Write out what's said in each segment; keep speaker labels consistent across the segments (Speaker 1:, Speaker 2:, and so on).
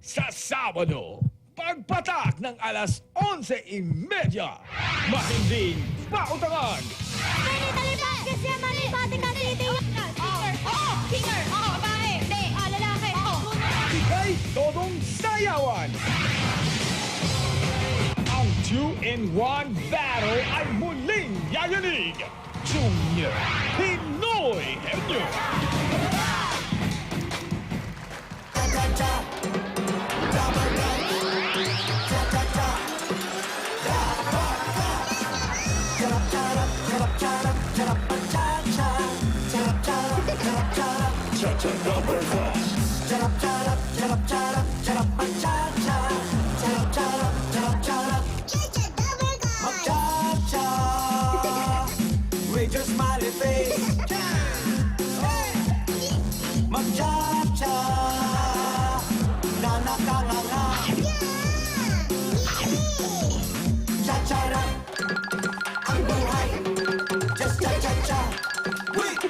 Speaker 1: Sa Sabado, pagpatak ng alas 11:30, matinding pautangan.
Speaker 2: Pwede talipat kasi malipati ka City. Singer. Babae. Hindi. Lalaki.
Speaker 1: Ikay todong sayawan. Ang 2-in-1 battle ay muling yayanig. Junior Pinoy Henyo.
Speaker 3: With your smiley face, mag-cha-cha, na nakanganga, cha-cha-ra, ang buhay, just cha-cha-cha, with the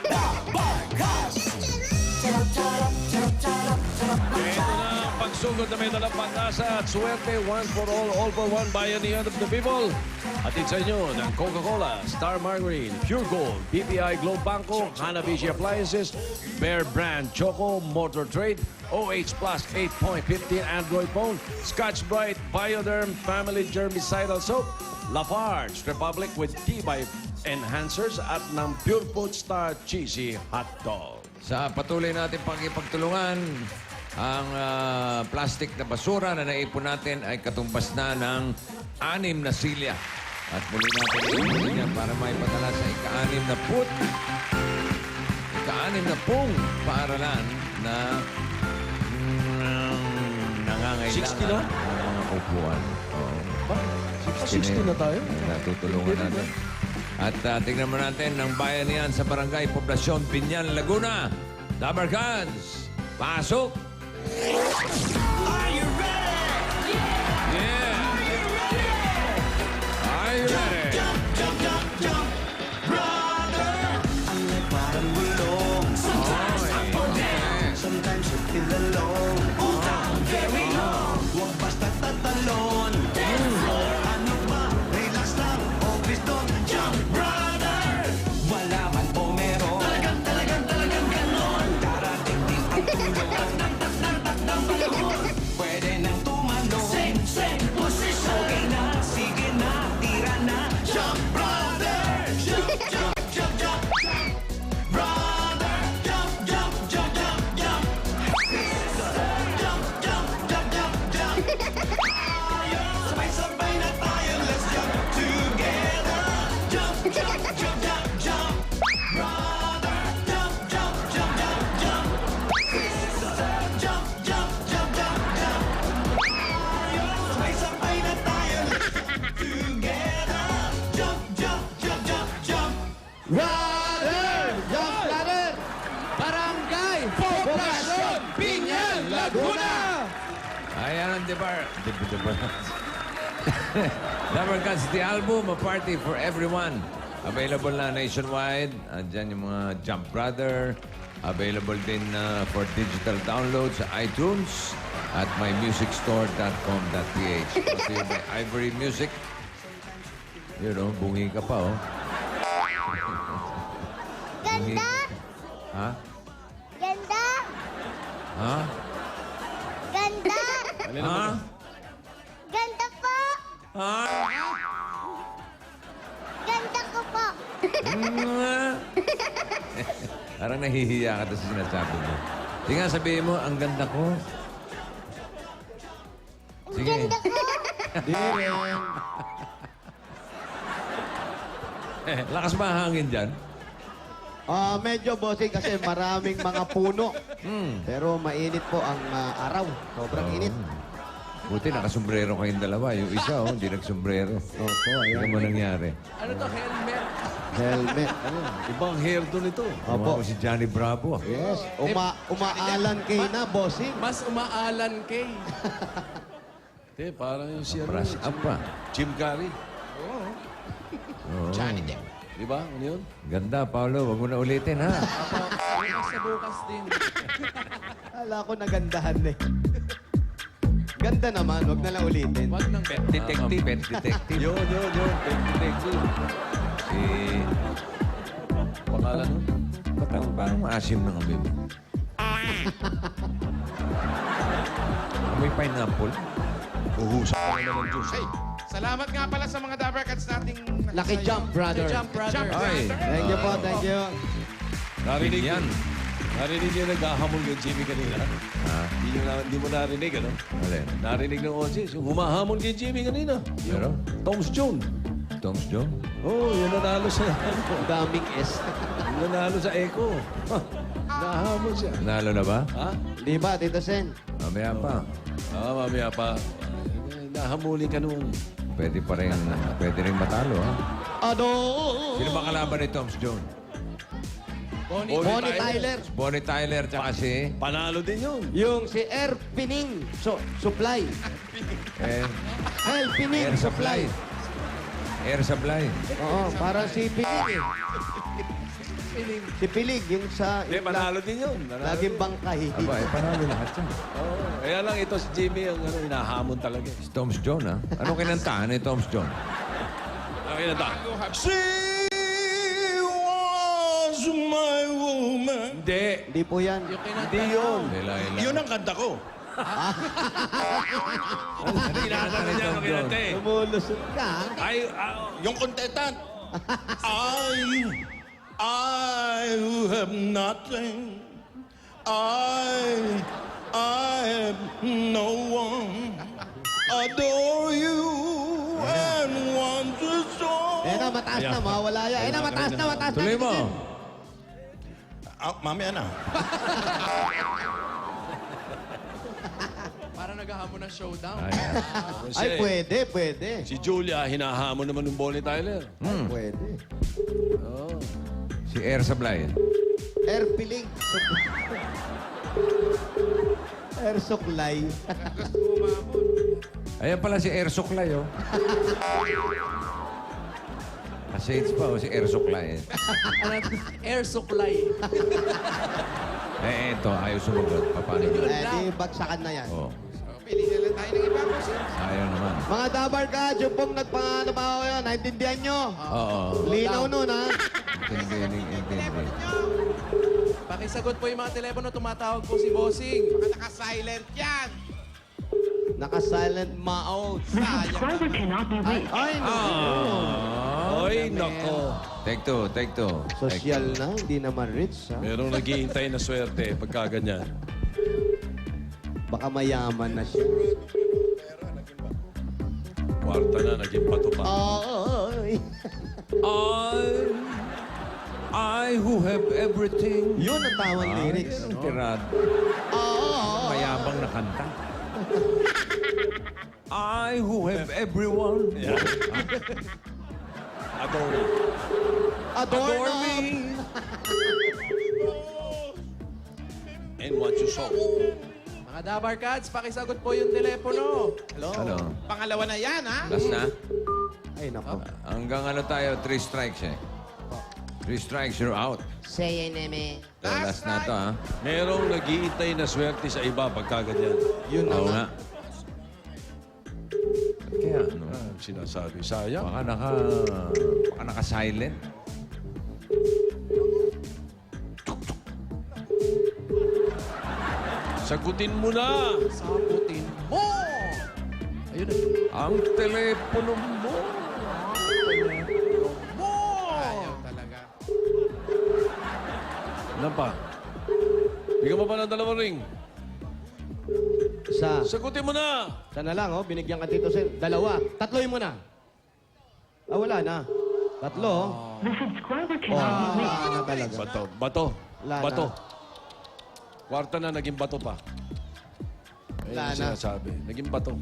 Speaker 3: Barkas. Charap-charap, charap-charap, charap,
Speaker 4: Ito
Speaker 3: mag-cha.
Speaker 4: na ang pagsugod na may dalang pag-asa at swerte, one for all for one, bayanihan of the people. Hatid sa inyo ng Coca-Cola, Star Margarine, Pure Gold, BPI Globe Banco, Hanabishi Appliances, Bear Brand Choco, Motor Trade, OH Plus 8.15 Android phone, Scotch Brite, Bioderm, Family Germicidal Soap, Lafarge Republic with T-By Enhancers at ng Pure Food Star Cheesy Hot Dog.
Speaker 5: Sa patuloy natin pagkipagtulungan, ang plastic na basura na naipon natin ay katumbas na ng 6 na silya. At muli natin iulit niya para maipadala sa ika-6 na pong paaralan na nangangailangan
Speaker 4: 60 na?
Speaker 5: ng mga upuan. Oh.
Speaker 4: 60 na tayo?
Speaker 5: Natutulungan natin. At tingnan mo natin ng bayan niyan sa Barangay Poblasyon, Binyan, Laguna. Dabarkans, pasok!
Speaker 3: Are you ready?
Speaker 5: Yeah! Are you ready?
Speaker 3: Jump, jump, jump, jump, brother. Ang parang bulong. Sometimes I fall down. Sometimes you feel alone. All down, very long. Huwag basta tatalon. Dance floor, ano ba? Relax lang, office doon. Jump, brother. Wala man o meron. Talagang ganon. Darating din ang tulong. Tak-tak-tak-tak-tak panahon. Pwede nang tumalon. Same position. Okay na, sige na, tira na. Jump, brother. Jump, jump, jump, jump. Brother. Jump, jump, jump, jump, jump. Jump, jump, jump, jump, jump. Sabay-sabay na tayo, let's jump together. Jump, jump, jump, jump, jump. Brother. Jump, jump, jump, jump, jump. Jump, jump, jump, jump, jump. Sabay-sabay na tayo, let's together. Jump, jump, jump, jump, jump.
Speaker 6: Barangay Poblasyon, Binyan, Laguna.
Speaker 5: Ayan ang Dabarkans, the album, A Party for Everyone. Available na nationwide. Andyan yung mga Jump Brother. Available din for digital download sa iTunes at mymusicstore.com.ph. Kasi may Ivory Music. You know, bungi ka pa, oh.
Speaker 2: Ganda.
Speaker 5: Ha?
Speaker 2: Ganda.
Speaker 5: Ha?
Speaker 2: Ganda.
Speaker 5: Ha?
Speaker 2: Ganda po.
Speaker 5: Ha?
Speaker 2: Ganda ko po.
Speaker 5: Parang nahihiya ka sa sinasabi mo. Sige nga, sabihin mo, ang ganda ko.
Speaker 2: Ang
Speaker 5: Sige.
Speaker 2: ganda ko.
Speaker 5: Lakas ba ang hangin dyan?
Speaker 6: Medyo bossing kasi maraming mga puno. Pero mainit po ang araw. Sobrang init.
Speaker 5: Buti nakasombrero kayong dalawa. Yung isa, hindi nagsombrero.
Speaker 6: Opo,
Speaker 5: Ano mo nangyari?
Speaker 4: Ano to, helmet?
Speaker 6: Helmet.
Speaker 4: Ibang hair to nito.
Speaker 5: Opo. Si Johnny Bravo.
Speaker 6: Yes. Umaalan kay na, bossing.
Speaker 7: Mas umaalan kay.
Speaker 4: Parang yung si
Speaker 5: Brush up pa.
Speaker 4: Jim Carrey.
Speaker 5: Oo.
Speaker 7: Johnny Depp.
Speaker 4: Di ba? Ano yun?
Speaker 5: Ganda, Paolo. Huwag mo na ulitin, ha?
Speaker 7: Bukas sa bukas din.
Speaker 6: Kala ko nagandahan eh. Ganda naman, wag na lang ulitin.
Speaker 7: Wag nang
Speaker 5: Pet detective. Pet detective.
Speaker 4: Yun. Pet detective.
Speaker 5: Si...
Speaker 4: Pangalan nun?
Speaker 5: Parang maasim ng amoy mo. Amoy pineapple.
Speaker 4: Uhusak ka na ng juice.
Speaker 7: Ay, salamat nga pala sa mga Dabber Cats nating...
Speaker 6: Lucky Jump, brother.
Speaker 7: Jump, brother.
Speaker 5: Ay.
Speaker 6: Thank you po, thank you.
Speaker 4: Narinig
Speaker 5: Yan.
Speaker 4: Narinig niyo naghahamon kay Jimmy kanina?
Speaker 5: Ah,
Speaker 4: Hindi mo narinig, ano?
Speaker 5: alin?
Speaker 4: Narinig ng audience. Yung humahamon kay Jimmy kanina.
Speaker 5: Pero?
Speaker 4: Tom's Jones.
Speaker 5: Tom's Joe?
Speaker 4: Oh, yung nanalo sa...
Speaker 6: Ang daming S.
Speaker 4: yung nanalo sa Echo. Nahamon siya.
Speaker 5: Nalo na ba?
Speaker 4: Ha?
Speaker 6: Di ba, Tito Sen?
Speaker 5: Mamaya pa.
Speaker 4: Mamaya pa. Nahamulin ka nung...
Speaker 5: Pwede rin matalo, ha?
Speaker 6: Ano?
Speaker 5: Sino ba kalaban ni Tom's Joe?
Speaker 6: Bonnie Tyler.
Speaker 5: Bonnie Tyler, tsaka si...
Speaker 4: Panalo din yun.
Speaker 6: Yung si Air Pining Supply.
Speaker 5: Eh,
Speaker 6: Air Pining
Speaker 5: Air
Speaker 6: Supply.
Speaker 5: Supply. Air Supply.
Speaker 6: Oo, parang si Piling eh. Si Pilig, yung sa...
Speaker 4: Hindi,
Speaker 6: yung
Speaker 4: panalo din yun. Panalo.
Speaker 6: Laging bangkay.
Speaker 5: Aba, panalo lahat yan.
Speaker 4: Oo. Kaya lang ito si Jimmy ang hinahamon talaga.
Speaker 5: Si Tom's Joe, ha? Anong kinantahan ni Tom's Joe?
Speaker 4: Okay na ta.
Speaker 3: She was my woman.
Speaker 4: Hindi.
Speaker 6: Hindi po yan.
Speaker 4: Hindi yun.
Speaker 5: Delilah.
Speaker 3: Yun ang kanta ko.
Speaker 4: Tinatalo niya ang kinante.
Speaker 6: Lumulusot ka.
Speaker 4: Ay,
Speaker 3: Yung contestant. I who have nothing. I have no one. Adore you and want to show.
Speaker 6: Eh na, mataas na, mawawala yan. Eh na, mataas na.
Speaker 5: Tuloy mo.
Speaker 3: Mamaya na.
Speaker 7: Para naghahamon ng showdown.
Speaker 6: Ay, pwede.
Speaker 4: Si Julia, hinahamon naman ng Bonnie Tyler.
Speaker 6: Ay, pwede.
Speaker 5: Si Air Supply.
Speaker 6: Air Piling. Air Supply.
Speaker 5: Ayan pala si Air Supply, oh. Shades pa, oh, si Air Supply.
Speaker 7: Air supply.
Speaker 5: Eto, ayaw sumagot. Paano yun?
Speaker 6: Eh, di bagsakan na yan.
Speaker 5: Oh,
Speaker 7: Pili na lang tayo ng iba, boss.
Speaker 5: ayaw naman.
Speaker 6: Mga dabar ka, yung pong nagpanganabaho yan, naintindihan nyo?
Speaker 5: Oo.
Speaker 6: Linaw nun, ha?
Speaker 5: Intindi.
Speaker 7: Pakisagot po yung mga telepono, tumatawag po si Bossing. Baka naka-silent yan.
Speaker 6: Naka-silent mouth.
Speaker 8: Subscriber cannot be reached.
Speaker 6: Ay, no.
Speaker 4: Oy, nako.
Speaker 5: Take two.
Speaker 6: Social na, hindi naman rich, ha?
Speaker 4: Merong naghihintay na swerte pagka ganyan.
Speaker 6: Baka mayaman na siya.
Speaker 4: Kwarta na, naging pato pa.
Speaker 6: Ay.
Speaker 5: I who have everything.
Speaker 6: Yun ang tawang lyrics.
Speaker 5: Ang tirado. Mayabang na kanta. I who have everyone.
Speaker 4: Yeah. Adore.
Speaker 6: Adore me.
Speaker 4: And what you saw.
Speaker 7: Mga Dabar Cats, pakisagot po yung telepono.
Speaker 5: Ano?
Speaker 7: Pangalawa na yan, ha?
Speaker 5: Last na?
Speaker 6: Ay, nako.
Speaker 5: Hanggang ano tayo? 3 strikes, eh. 3 strikes, you're out.
Speaker 6: Say your name.
Speaker 5: So, last na to, ha?
Speaker 4: Merong naghihintay na swerte sa iba pagka ganyan.
Speaker 6: Yun na
Speaker 5: Oo
Speaker 6: nga.
Speaker 5: nga. Kaya, ano?
Speaker 4: Sinasabi, sayang.
Speaker 5: Baka naka-silent.
Speaker 4: Sagutin mo na.
Speaker 7: Sagutin mo! Ayun na.
Speaker 5: Ang telepono mo.
Speaker 7: Ayaw talaga.
Speaker 4: Ano pa? Bigyan mo pa ng 2 ring.
Speaker 6: Isa.
Speaker 4: Sagutin mo na.
Speaker 6: Sana lang, oh. Binigyan ka dito, Sen. 2. Tatloy mo na. Ah, wala na. 3, oh.
Speaker 8: The subscriber
Speaker 6: Oh,
Speaker 8: cannot be reached.
Speaker 6: wala na talaga.
Speaker 4: Bato.
Speaker 6: Wala na.
Speaker 4: Bato. Kwarta na, naging bato pa. Ayun
Speaker 6: Wala
Speaker 4: ang
Speaker 6: na.
Speaker 4: sinasabi. Naging bato.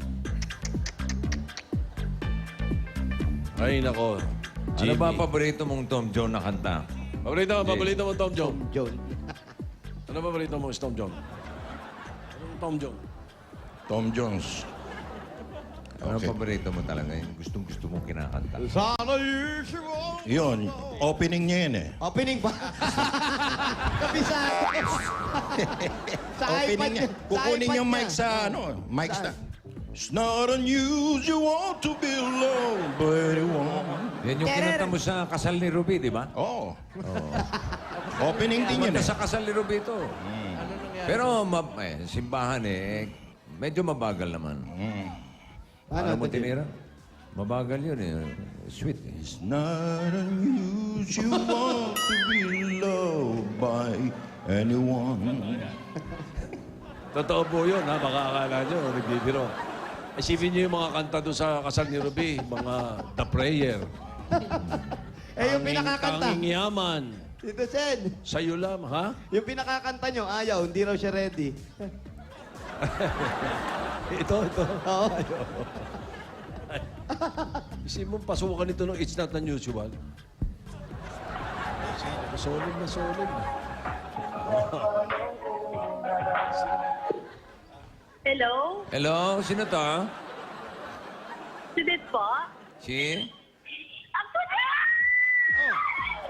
Speaker 4: Ay, nako.
Speaker 5: Ano
Speaker 4: Jimmy.
Speaker 5: ba ang paborito mong Tom Jones na kanta?
Speaker 4: Paborito mo, Tom John.
Speaker 6: John.
Speaker 4: Ano paborito mo, Tom John? Anong Tom John?
Speaker 3: Tom Jones.
Speaker 5: Ano ang
Speaker 3: Okay.
Speaker 5: paborito mo talaga? Yung gustong-gusto mong kinakanta?
Speaker 6: Sana yun.
Speaker 3: Yun, opening niya yun eh.
Speaker 6: Opening ba? Kabisado. Sa
Speaker 3: Opening
Speaker 6: iPad
Speaker 3: niya.
Speaker 6: niya.
Speaker 3: Kukunin
Speaker 6: iPad
Speaker 3: yung
Speaker 6: niya.
Speaker 3: mic sa ano, mic
Speaker 6: Saan?
Speaker 3: stand. It's not unusual to be loved by anyone.
Speaker 5: Yan yung kinanta mo sa kasal ni Ruby, di ba?
Speaker 3: Oh. Opening din yun
Speaker 5: Kumanta
Speaker 3: eh.
Speaker 5: sa kasal ni Ruby ito. Pero simbahan medyo mabagal naman. Ano mo tinira? Mabagal yun eh. Sweet eh.
Speaker 3: It's not unusual to be loved by anyone.
Speaker 4: Totoo po yun, ha? Baka akala nyo, nagbibiro. Isipin nyo yung mga kanta doon sa kasal ni Ruby, mga The Prayer.
Speaker 6: Yung pinakakanta.
Speaker 4: Tanging yaman.
Speaker 6: Tito Sen,
Speaker 4: Sa'yo lang, ha?
Speaker 6: yung pinakakanta nyo, ayaw, hindi raw siya ready.
Speaker 4: Ito.
Speaker 6: Oo.
Speaker 4: Isipin mo, pasukan ito ng It's Not Unusual. Solid na solid.
Speaker 8: Hello?
Speaker 5: Hello? Sino to?
Speaker 8: Si Beth po?
Speaker 5: Si?
Speaker 8: Ako na!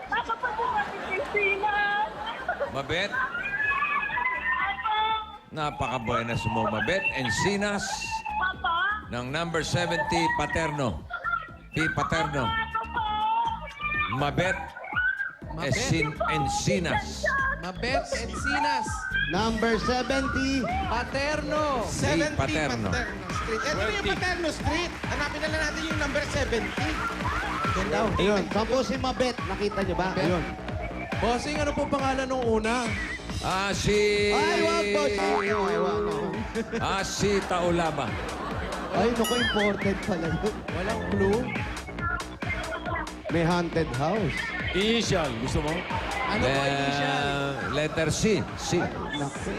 Speaker 8: Papa pa po kami si Sina.
Speaker 5: Mabet?
Speaker 8: Ako!
Speaker 5: Napaka-buenas mo, Mabet. Encinas
Speaker 8: Papa!
Speaker 5: ng number 70, Paterno. P. Paterno.
Speaker 8: Ako po!
Speaker 5: Mabet.
Speaker 7: Mabet?
Speaker 5: Encinas.
Speaker 7: Mabet Encinas.
Speaker 6: Number 70.
Speaker 7: Paterno.
Speaker 5: 70 Paterno.
Speaker 7: Street. Ito na yung Paterno Street. Hanapin na lang natin yung number 70. Yan daw.
Speaker 6: Ayun, saan po si Mabet? Nakita niyo ba?
Speaker 7: Mabet.
Speaker 6: Ayun.
Speaker 7: Bossing, ano po pangalan nung una?
Speaker 5: Si...
Speaker 6: Ay, wag po. Ay, wag.
Speaker 5: Si Taulaba.
Speaker 6: Ay, naku, important pala yun.
Speaker 7: Walang clue.
Speaker 6: May haunted house.
Speaker 4: Initial, gusto mo?
Speaker 7: Ano po initial?
Speaker 5: Letter C. C.
Speaker 6: Naku.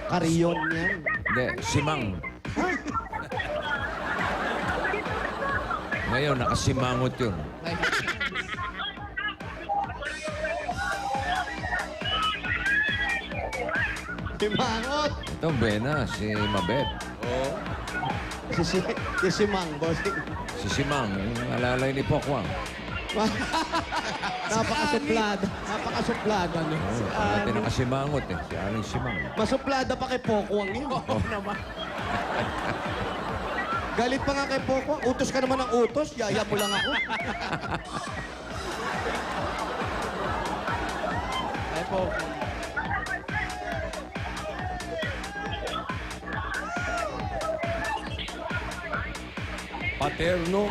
Speaker 6: Kariyon yan.
Speaker 5: Hindi, Simang. Ngayon, nakasimangot yun.
Speaker 7: Ay,
Speaker 6: Si Mangot.
Speaker 5: Ito, Bena, si Mabet.
Speaker 6: Si Simang, bossing.
Speaker 5: Si Simang, yung alalay ni Pokwang.
Speaker 6: Napakasuplada. Napakasuplada. No?
Speaker 5: Dati nakasimangot eh. Si Aling Simang.
Speaker 6: Masuplada pa kay Pokwang yun.
Speaker 7: oo naman.
Speaker 6: Galit pa nga kay Pokwang. Utos ka naman ng utos. Yaya mo lang ako.
Speaker 7: Ay po.
Speaker 4: Paterno.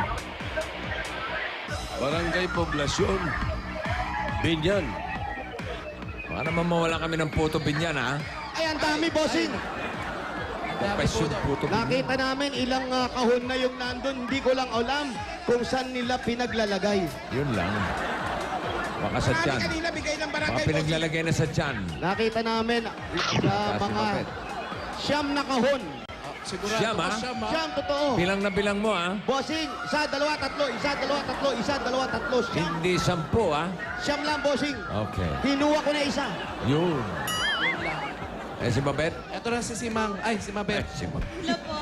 Speaker 4: Barangay Poblasyon. Binyan.
Speaker 5: Baka naman mawala kami ng puto binyan, ha?
Speaker 6: Ay, ang dami, bossing.
Speaker 5: Confession puto binyan.
Speaker 6: Nakita namin ilang kahon na yung nandun. Hindi ko lang alam kung saan nila pinaglalagay.
Speaker 5: Yun lang. Baka sa tiyan.
Speaker 7: Kanina bigay ng
Speaker 5: Baka
Speaker 7: barangay
Speaker 5: pinaglalagay na sa tiyan.
Speaker 6: Nakita namin sa
Speaker 5: Si
Speaker 6: mga
Speaker 5: Mabet.
Speaker 6: siyam na kahon.
Speaker 7: Sigurado
Speaker 5: Siyam,
Speaker 7: ka
Speaker 5: ha?
Speaker 7: siyam, ha?
Speaker 6: Siyam, totoo.
Speaker 5: Bilang na bilang mo, ha?
Speaker 6: Bossing, isa, dalawa, tatlo, isa, dalawa, tatlo, isa, dalawa, tatlo, siyam.
Speaker 5: Hindi 10, ha?
Speaker 6: Siyam lang, bossing.
Speaker 5: Okay.
Speaker 6: Kinuha ko na isa.
Speaker 5: Yun. Si Mabet?
Speaker 7: Ito na si Simang. Ay, si Mabet.
Speaker 5: Si Mabet.
Speaker 2: Hello po.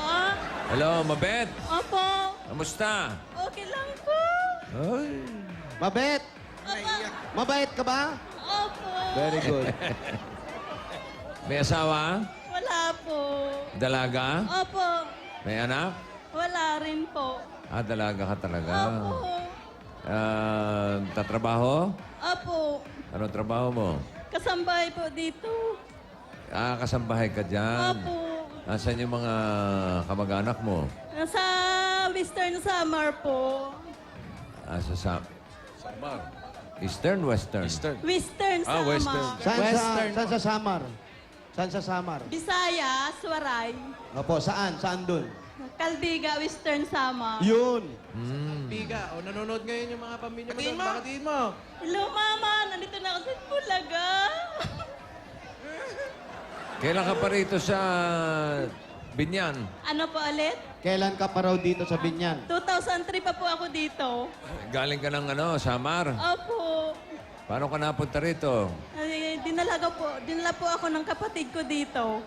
Speaker 5: Hello, Mabet.
Speaker 2: Opo.
Speaker 5: Kamusta?
Speaker 2: Okay lang po.
Speaker 5: Ay.
Speaker 6: Mabet,
Speaker 2: Opo.
Speaker 6: mabait ka ba?
Speaker 2: Opo.
Speaker 6: Very good.
Speaker 5: May asawa?
Speaker 2: Wala po.
Speaker 5: Dalaga?
Speaker 2: Opo.
Speaker 5: May anak?
Speaker 2: Wala rin po.
Speaker 5: Dalaga ka talaga.
Speaker 2: Opo.
Speaker 5: Tatrabaho?
Speaker 2: Opo.
Speaker 5: Ano trabaho mo?
Speaker 2: Kasambahay po dito.
Speaker 5: Kasambahay ka dyan.
Speaker 2: Opo.
Speaker 5: Nasaan yung mga kamag-anak mo?
Speaker 2: Nasa Western Samar po.
Speaker 5: Samar. Eastern, Western?
Speaker 4: Eastern.
Speaker 2: Western Samar.
Speaker 4: Western.
Speaker 6: Saan sa Samar? Saan sa Samar?
Speaker 2: Visayas, Waray.
Speaker 6: Opo, saan? Saan dun?
Speaker 2: Caldiga, Western Samar.
Speaker 6: Yun.
Speaker 7: Piga. O, nanonood ngayon yung mga pamilya mo. Batiin mo. Batiin mo.
Speaker 2: Hello, Mama. Nandito na ako sa Bulaga.
Speaker 5: Kailan ka pa rito sa Binyan?
Speaker 2: Ano po ulit?
Speaker 6: Kailan ka pa raw dito sa Binyan?
Speaker 2: 2003 pa po ako dito.
Speaker 5: Galing ka ng Samar?
Speaker 2: Opo.
Speaker 5: Paano ka napunta rito?
Speaker 2: Ay, dinala po ako ng kapatid ko dito.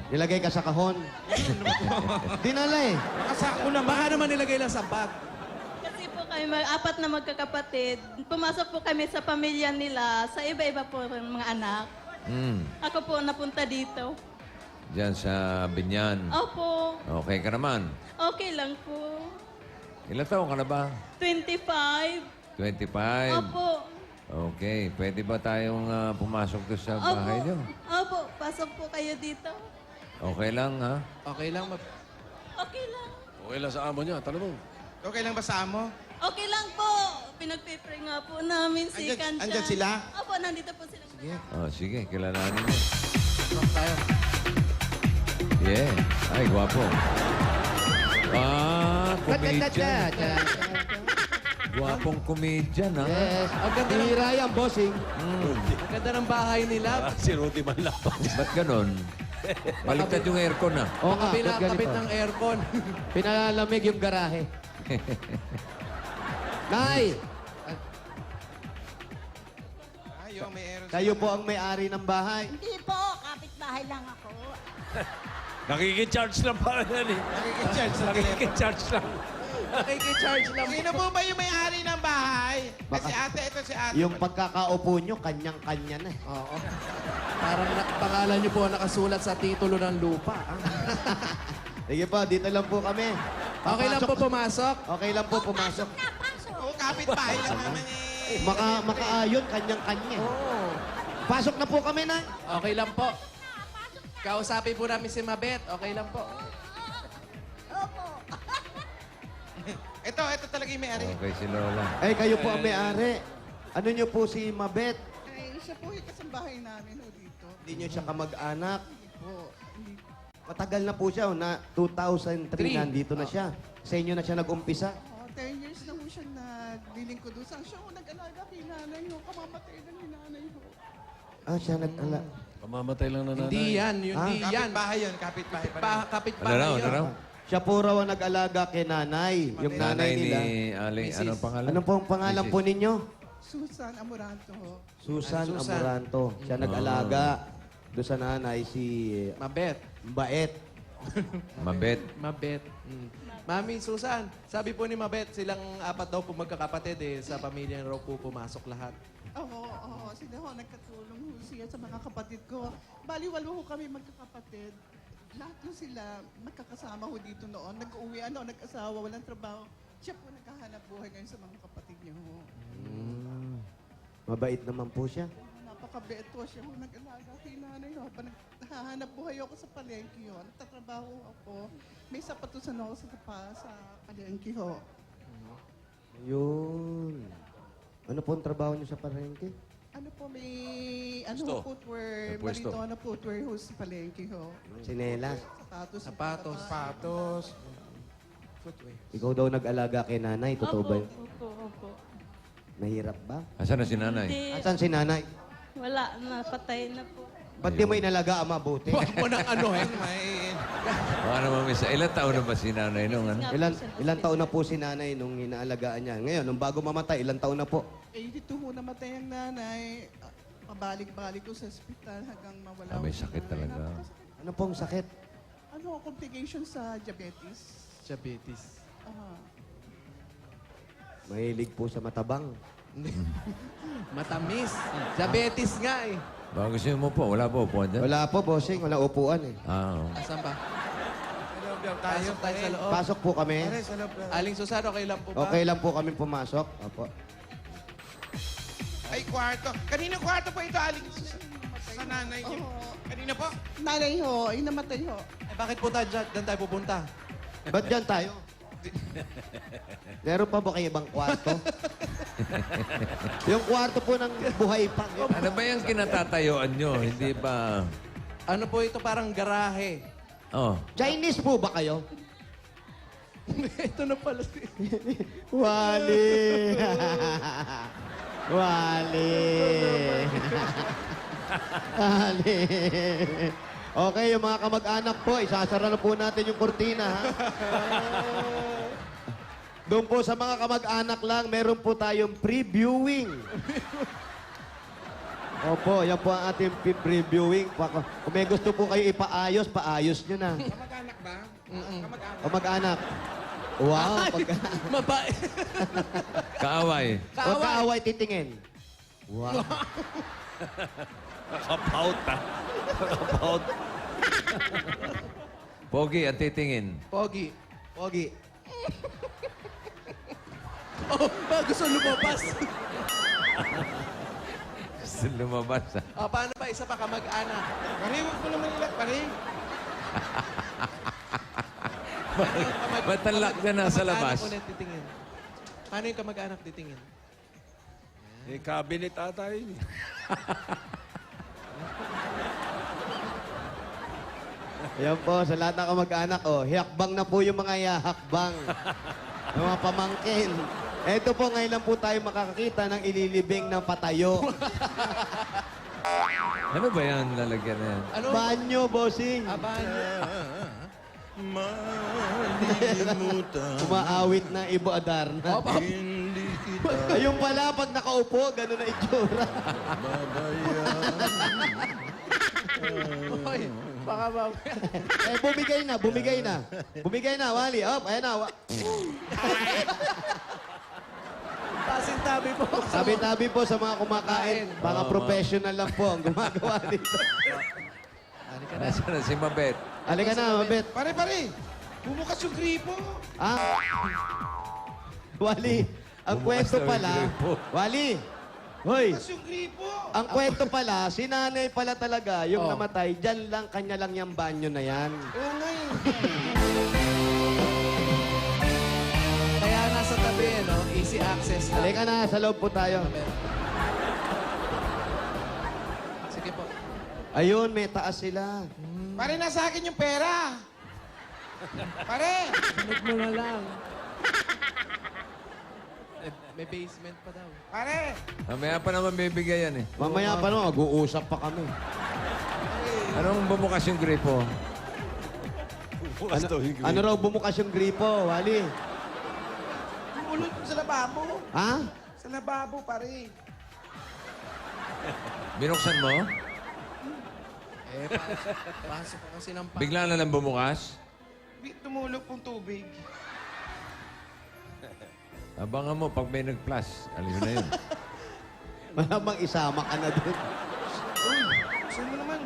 Speaker 6: Nilagay ka sa kahon. Dinala eh.
Speaker 7: Nakasako na. Baka naman nilagay lang sa bag.
Speaker 2: Kasi po kami apat na magkakapatid. Pumasok po kami sa pamilya nila, sa iba-iba po ng mga anak. Ako po napunta dito.
Speaker 5: Diyan sa Binyan.
Speaker 2: Opo.
Speaker 5: Okay ka naman.
Speaker 2: Okay lang po.
Speaker 5: Ilan taon ka na ba?
Speaker 2: 25.
Speaker 5: 25.
Speaker 2: Opo.
Speaker 5: Okay. Pwede ba tayong pumasok doon sa bahay niyo?
Speaker 2: Opo. Pasok po kayo dito.
Speaker 5: Okay lang, ha?
Speaker 7: Okay lang.
Speaker 2: Okay lang.
Speaker 4: Okay lang sa amo niya. Tanong mo.
Speaker 7: Okay lang ba sa amo?
Speaker 2: Okay lang po. Pinagpipray nga po namin si Kansya.
Speaker 7: Andyan sila?
Speaker 2: Opo, nandito po sila.
Speaker 5: Oh, sige. Kilalanin mo.
Speaker 7: Tayo.
Speaker 5: Yeah. Ay, gwapo. Comedian. Gwapong comedian, ha?
Speaker 6: Yes.
Speaker 7: Ang ganda ng-
Speaker 6: Bihira yan, bossing.
Speaker 7: Ang ganda ng bahay nila.
Speaker 4: Si Rudy Manlapas.
Speaker 5: Ba't ganon? Baliktad yung aircon, ha?
Speaker 6: Oo nga,
Speaker 7: Kabila,
Speaker 6: ba't ganito?
Speaker 7: kapit ng aircon.
Speaker 6: Pinalamig yung garahe. Nay,
Speaker 7: Ayo, may aircon.
Speaker 6: kayo po ang may-ari ng bahay.
Speaker 8: Hindi po, kapitbahay lang ako.
Speaker 4: Nakikicharge lang para yan eh.
Speaker 7: Nakikicharge sa telepono.
Speaker 4: Nakikicharge lang.
Speaker 7: Nakikicharge lang. Sino po ba yung may-ari ng bahay?
Speaker 6: Baka-
Speaker 7: Si ate, ito si ate.
Speaker 6: Yung pagkakaupo nyo, kanyang-kanya na.
Speaker 7: Oo. Parang pangalan niyo po ang nakasulat sa titulo ng lupa.
Speaker 6: Sige po, dito lang po kami.
Speaker 7: Okay lang po
Speaker 6: Papasok-
Speaker 7: pumasok?
Speaker 6: Okay lang po pumasok.
Speaker 8: Na, pasok.
Speaker 7: Oo, kapitbahay lang naman eh.
Speaker 6: Makaayon, kanyang-kanya. Pasok na po kami na.
Speaker 7: Okay lang po. Kausapin po namin si Mabet. Okay lang po.
Speaker 8: Opo.
Speaker 7: Ito talaga yung may-ari.
Speaker 5: Okay, si Lola.
Speaker 6: Eh, kayo po ang may-ari. Ano nyo po si Mabet?
Speaker 9: Ay, siya po yung kasambahay namin ho dito.
Speaker 6: Hindi nyo siya kamag-anak.
Speaker 9: Po, hindi.
Speaker 6: Matagal na po siya. Na 2003, nandito na siya. Sa inyo na siya nag-umpisa.
Speaker 9: 10 years na ho siya nagliling ko doon. Siya ho nag-alaga kay nanay ho. Kamamatay na ni nanay ho.
Speaker 6: Siya nag-ala.
Speaker 4: Pamamatay lang na nanay.
Speaker 7: Hindi yan. Hindi yan. Kapitbahay yun, kapitbahay pa rin.
Speaker 5: Ano
Speaker 7: Kapitbahay
Speaker 5: raw?
Speaker 7: yun.
Speaker 5: Ano raw?
Speaker 6: Siya po raw ang nag-alaga kay nanay. Yung nanay
Speaker 5: Nanay
Speaker 6: nila.
Speaker 5: ni Aling,
Speaker 7: Mrs.
Speaker 5: anong pangalan?
Speaker 6: Ano po ang pangalan
Speaker 5: Mrs.
Speaker 6: po ninyo?
Speaker 9: Susan Amoranto ho.
Speaker 6: Susan
Speaker 7: Susan.
Speaker 6: Amoranto. Siya nag-alaga. Doon sa nanay si
Speaker 7: Mabet.
Speaker 6: Baet.
Speaker 5: Mabet.
Speaker 7: Mabet. Mami, Susan, sabi po ni Mabet, silang apat daw po magkakapatid eh. Sa pamilya raw po pumasok lahat.
Speaker 9: Oo. Sila ho, nagkatulong ho siya sa mga kapatid ko. Bali, walo ho kami magkakapatid. Lahat ho sila magkakasama ho dito noon. Nag-uwi, nag-asawa, walang trabaho. Siya po naghahanap buhay ngayon sa mga kapatid niya ho.
Speaker 6: Mabait naman po siya.
Speaker 9: Napakabeto siya ho, nag-alaga kay nanay ho. Habang naghahanap buhay ako sa palengke ho. Nagtatrabaho ako. May sapatusan ako sa palengke ho.
Speaker 6: Yun. Ano po ang trabaho niyo sa palengke?
Speaker 9: Ano po, may
Speaker 4: Pwesto.
Speaker 9: footwear,
Speaker 4: May pwesto.
Speaker 9: Marito na footwear ho sa palengke ho.
Speaker 6: Sinelas.
Speaker 9: Sapatos.
Speaker 7: Sapatos. Footwear.
Speaker 6: Ikaw daw nag-alaga kay nanay. Totoo ba yun?
Speaker 2: Opo.
Speaker 6: Mahirap ba?
Speaker 5: Asan na si nanay?
Speaker 2: Hindi.
Speaker 6: Asan si nanay?
Speaker 2: Wala na. Patay na po.
Speaker 6: Ba't di mo inalaga ang mabuti?
Speaker 7: Huwag mo nang ano eh.
Speaker 5: Baka naman, miss. Ilan taon na ba si nanay nung ano?
Speaker 6: Ilan taon na po si nanay nung inaalagaan niya? Ngayon, nung bago mamatay, ilan taon na po?
Speaker 9: Eh, dito ho namatay ang nanay. Pabalik-balik ko sa ospital hanggang mawala
Speaker 5: May
Speaker 9: ho si
Speaker 5: sakit
Speaker 9: nanay.
Speaker 5: talaga.
Speaker 9: Napakasakit.
Speaker 6: Ano pong sakit?
Speaker 9: Ano, complication sa diabetes.
Speaker 7: Diabetes.
Speaker 6: Mahilig po sa matabang.
Speaker 7: Matamis. Diabetes nga eh.
Speaker 5: Baka gusto mo po, wala po upuan dyan?
Speaker 6: Wala po, bossing. Wala upuan eh.
Speaker 5: Oo.
Speaker 7: Asan ba? Pasok tayo sa loob.
Speaker 6: Pasok po kami.
Speaker 7: Aling Susan, okay lang po ba?
Speaker 6: Okay lang po kami pumasok. Opo.
Speaker 7: Ay, kwarto. Kanino kwarto po ito, Aling Susan? Sa nanay niyo. Kanino po?
Speaker 9: Nanay ho, inamatay ho.
Speaker 7: Eh, bakit po tayo dyan tayo pupunta?
Speaker 6: Ba't dyan tayo? Meron pa ba kayo ibang kwarto? Yung kwarto po ng buhay pa.
Speaker 5: Ano ba yung kinatatayuan nyo? Hindi ba...
Speaker 7: Ano po ito, parang garahe.
Speaker 5: Oh.
Speaker 6: Chinese po ba kayo?
Speaker 7: Ito na pala.
Speaker 6: Wali! Wali! Wali! Okay, yung mga kamag-anak po, isasara na po natin yung kurtina, ha? Doon po sa mga kamag-anak lang, meron po tayong previewing. Opo, yan po ang ating previewing. Kung may gusto po kayo ipaayos, paayos nyo na.
Speaker 7: Kamag-anak ba? Kamag-anak.
Speaker 6: Kamag-anak. Wow,
Speaker 7: Mabait.
Speaker 5: Kaaway.
Speaker 6: Huwag kaaway titingin. Wow.
Speaker 4: Nakapout ha. Nakapout.
Speaker 5: Pogi at titingin.
Speaker 7: Pogi.
Speaker 6: Pogi.
Speaker 7: Oh, gusto lumabas.
Speaker 5: Gusto lumabas.
Speaker 7: Paano ba? Isa pa kamag-anak.
Speaker 1: Pare, huwag mo naman ilak, pare.
Speaker 5: Ba't ang lock na nasa labas?
Speaker 7: Kamag-anak ulit titingin. Paano yung kamag-anak titingin?
Speaker 4: Eh, cabinet ata yun.
Speaker 6: Ayan po, sa lahat ng kamag-anak, hiyakbang na po yung mga yahakbang. Yung mga pamangkin. Ito po, ngayon lang po tayo makakakita ng ililibing ng patayo.
Speaker 5: Ano ba yan lalagyan na yan?
Speaker 7: Ano?
Speaker 6: Banyo, bossing.
Speaker 7: Abanyo.
Speaker 3: Malimutan.
Speaker 6: Umaawit na Ibo Adarna.
Speaker 3: Hindi kita
Speaker 6: Ayun pala, pag nakaupo, gano'n na itsura.
Speaker 7: Hoy, baka ba?
Speaker 6: Bumigay na, bumigay na. Bumigay na, Wally. Ayan na.
Speaker 7: Pasintabi po.
Speaker 6: Tabi-tabi po sa mga kumakain. Mga professional lang po ang gumagawa dito.
Speaker 7: Halika na.
Speaker 5: Nasaan na si Mabet?
Speaker 6: Halika na, Mabet.
Speaker 1: Pare, bumukas yung gripo.
Speaker 6: Wally, ang
Speaker 5: Bumukas
Speaker 6: kwento
Speaker 5: daw yung
Speaker 6: pala,
Speaker 5: gripo.
Speaker 6: Wally, hoy,
Speaker 1: Bumukas yung gripo.
Speaker 6: ang kwento pala, si nanay pala talaga, yung namatay, dyan lang, kanya lang yung banyo na yan.
Speaker 1: Oo nga eh.
Speaker 7: Kaya nasa tabi, no? Easy access lang.
Speaker 6: Halika na, sa loob po tayo.
Speaker 7: Sige po.
Speaker 6: Ayun, may taas sila.
Speaker 1: Pare, nasa akin yung pera. Pare!
Speaker 7: Sunod mo na lang. May basement pa daw.
Speaker 1: Pare!
Speaker 5: Mamaya pa naman bibigay yan eh.
Speaker 6: Mamaya pa no, mag-uusap pa kami.
Speaker 5: Anong bumukas yung gripo?
Speaker 6: Ano raw bumukas yung gripo, Wally?
Speaker 1: Ulot sa lababo.
Speaker 6: Ha?
Speaker 1: Sa lababo, pare.
Speaker 5: Binuksan mo?
Speaker 7: Pasok pa kasi ng
Speaker 5: Bigla na lang bumukas?
Speaker 1: Tumulog pong tubig.
Speaker 5: Abangan mo pag may nag-plus. Alam mo na yun.
Speaker 6: Malamang isama ka na dun.
Speaker 1: Saan mo naman?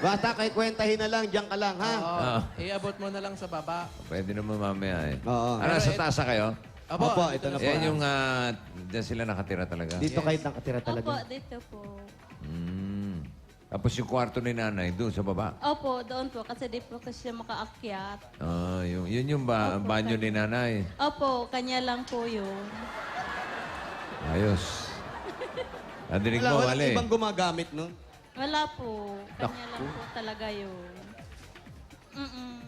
Speaker 6: Basta kay kwentahin na lang, diyan ka lang, ha?
Speaker 7: Iabot mo na lang sa baba.
Speaker 5: Pwede naman mamaya eh.
Speaker 6: Oo.
Speaker 5: Ano, sa tasa kayo?
Speaker 6: Opo, ito na po.
Speaker 5: Yan yung, dyan sila nakatira talaga.
Speaker 6: Dito kayo nakatira
Speaker 2: Opo,
Speaker 6: talaga.
Speaker 2: dito po.
Speaker 5: Mm. Tapos yung kwarto ni nanay, doon sa baba.
Speaker 2: Opo, doon po. Kasi di po kasi siya makaakyat.
Speaker 5: Yun yung banyo ni nanay.
Speaker 2: Opo, kanya lang po yun.
Speaker 5: Ayos. Nadinig
Speaker 6: Wala,
Speaker 5: mo,
Speaker 6: walang
Speaker 5: Wale.
Speaker 6: ibang gumagamit nun.
Speaker 2: Wala po. Kanya lang po talaga yun.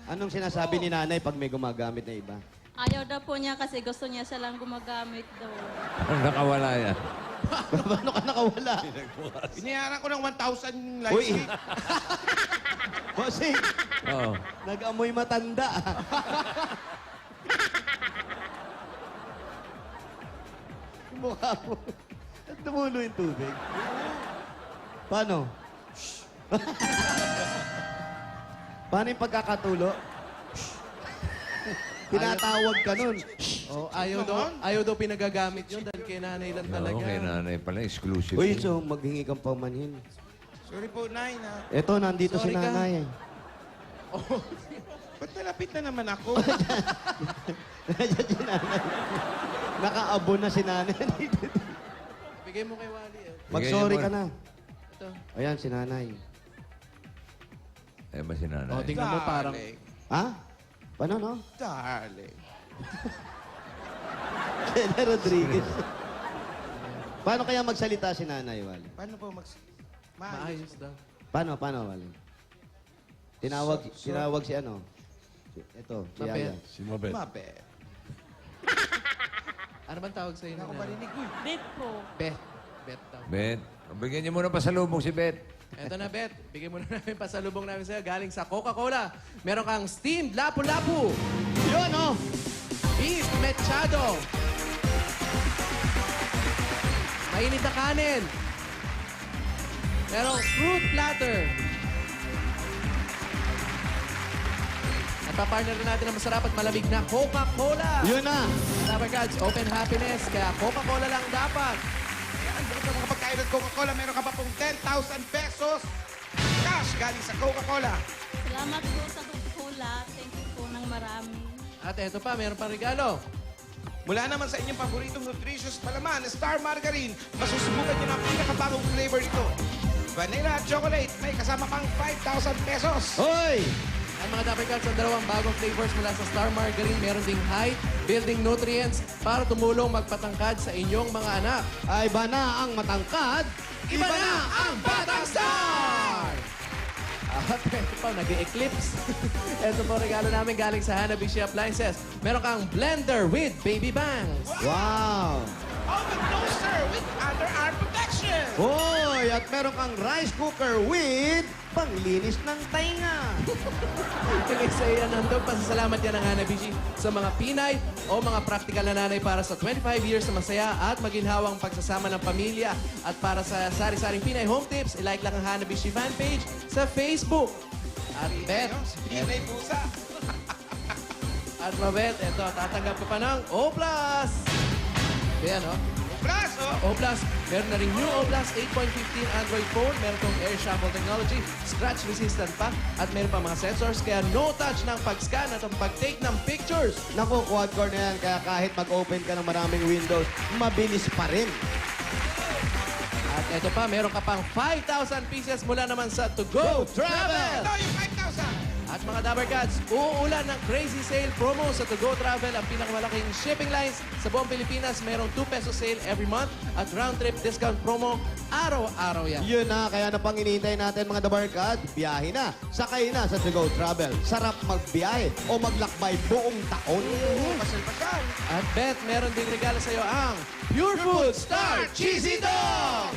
Speaker 6: Anong sinasabi ni nanay pag may gumagamit na iba?
Speaker 2: Ayaw daw po niya kasi gusto niya siya lang gumagamit daw.
Speaker 5: Nakawala yan.
Speaker 6: Paano ka nakawala?
Speaker 1: Binayaran ko ng 1,000 light
Speaker 6: Uy!
Speaker 1: stick.
Speaker 6: Bossing,
Speaker 5: Oo.
Speaker 6: nag-amoy matanda. Mukha mo. Tumulo yung tubig. Paano? Paano yung pagkakatulo? Tinatawag ka nun.
Speaker 7: Oh, ayaw daw pinagagamit yun dahil kay nanay lang talaga.
Speaker 5: Okay, nanay pala. Exclusive.
Speaker 6: Uy,
Speaker 5: yun.
Speaker 6: so maghingi kang pamanhin.
Speaker 1: Sorry po, Nay.
Speaker 6: Eto, nandito
Speaker 7: Sorry
Speaker 6: si
Speaker 7: ka.
Speaker 6: nanay.
Speaker 1: Ba't nalapit na naman ako?
Speaker 6: Nandiyan si nanay. Nakaabo na si nanay.
Speaker 7: Bigay mo kay Wally.
Speaker 6: Mag-sorry
Speaker 5: Bigyan
Speaker 6: ka
Speaker 5: mo.
Speaker 6: na.
Speaker 7: Ito.
Speaker 6: Ayan, si nanay.
Speaker 5: Eh ba si nanay?
Speaker 7: Oh, tingnan mo parang...
Speaker 6: Ha? Paano, no?
Speaker 1: Darling.
Speaker 6: Jenna Rodriguez. Paano kaya magsalita si nanay, Wally?
Speaker 1: Paano po
Speaker 7: Maayos daw.
Speaker 6: Paano, Wally? Tinawag si ano? Ito, si
Speaker 7: Mabet.
Speaker 6: Yaya.
Speaker 4: Si Mabet.
Speaker 1: Mabet.
Speaker 7: Ano bang tawag sa'yo?
Speaker 1: Hindi ako marinig ko eh.
Speaker 2: Date po.
Speaker 7: Bet. Bet daw.
Speaker 5: Bet. Bigyan niyo muna pasalubong si Bet.
Speaker 7: Eto na, Bet. Bigyan mo na namin pasalubong namin sa'yo galing sa Coca-Cola. Meron kang steamed lapu-lapu.
Speaker 6: Yun, oh!
Speaker 7: Beef mechado. Mainit na kanin. Merong fruit platter. At papartner na natin ang masarap at malamig na Coca-Cola.
Speaker 6: Yun na!
Speaker 7: Rubber Gods, open happiness. Kaya Coca-Cola lang dapat.
Speaker 1: Ayan, bukod sa mga pagkain at Coca-Cola, meron ka pa pong 10,000 pesos cash galing sa Coca-Cola.
Speaker 10: Salamat po sa Coca-Cola. Thank you po ng marami.
Speaker 7: At eto pa, meron pang regalo.
Speaker 1: Mula naman sa inyong paboritong nutritious palaman, Star Margarine, masusubukan nyo na ang pinakabagong flavor nito. Vanilla at chocolate, may kasama pang 5,000 pesos.
Speaker 6: Hoy!
Speaker 7: Ang mga Dapper Cats ang dalawang bagong flavors mula sa Star Margarine. Meron ding high building nutrients para tumulong magpatangkad sa inyong mga anak.
Speaker 6: Ay ba na ang matangkad?
Speaker 7: Iba na ang Batang Star! At ito pa, nag-eclipse. Ito po regalo namin galing sa Hanabishi Appliances. Meron kang blender with baby bangs.
Speaker 6: Wow!
Speaker 1: Oven toaster with underarm protection.
Speaker 6: Hoy! At meron kang rice cooker with panglinis ng tainga.
Speaker 7: Kaya sa iyan nandun, pasasalamat yan ng Hanabishi sa mga Pinay o mga practical na nanay para sa 25 years na masaya at maginhawang pagsasama ng pamilya. At para sa sari-saring Pinay Home Tips, ilike lang ang Hanabishi fan page sa Facebook. At Bet,
Speaker 1: Pinay pusa.
Speaker 7: at Mabet, eto, tatanggap ka pa ng O+. Ayan, oh.
Speaker 1: Plus, oh.
Speaker 7: O+, meron na rin new O+, 8.15 Android phone, meron tong air shuffle technology, scratch resistant pa, at meron pa mga sensors, kaya no touch ng pag-scan at ang pag-take ng pictures.
Speaker 6: Naku, quad-core na yan. Kaya kahit mag-open ka ng maraming windows, mabilis pa rin.
Speaker 7: At eto pa, meron ka pang 5,000 pieces mula naman sa To Go Travel!
Speaker 1: Ito yung 5,000.
Speaker 7: At mga Dabber Cats, uulan ng crazy sale promo sa To Go Travel, ang pinakamalaking shipping lines sa buong Pilipinas. Merong 2 peso sale every month at round-trip discount promo araw-araw yan.
Speaker 6: Yun na, kaya na pang inihintay natin mga Dabarkad, biyahe na, sakay na sa To Go Travel. Sarap magbiyahe o maglakbay buong taon.
Speaker 1: Pasal-pasal.
Speaker 7: At Bet, meron ding regalo sa iyo ang Pure Food Star Cheesy Dog!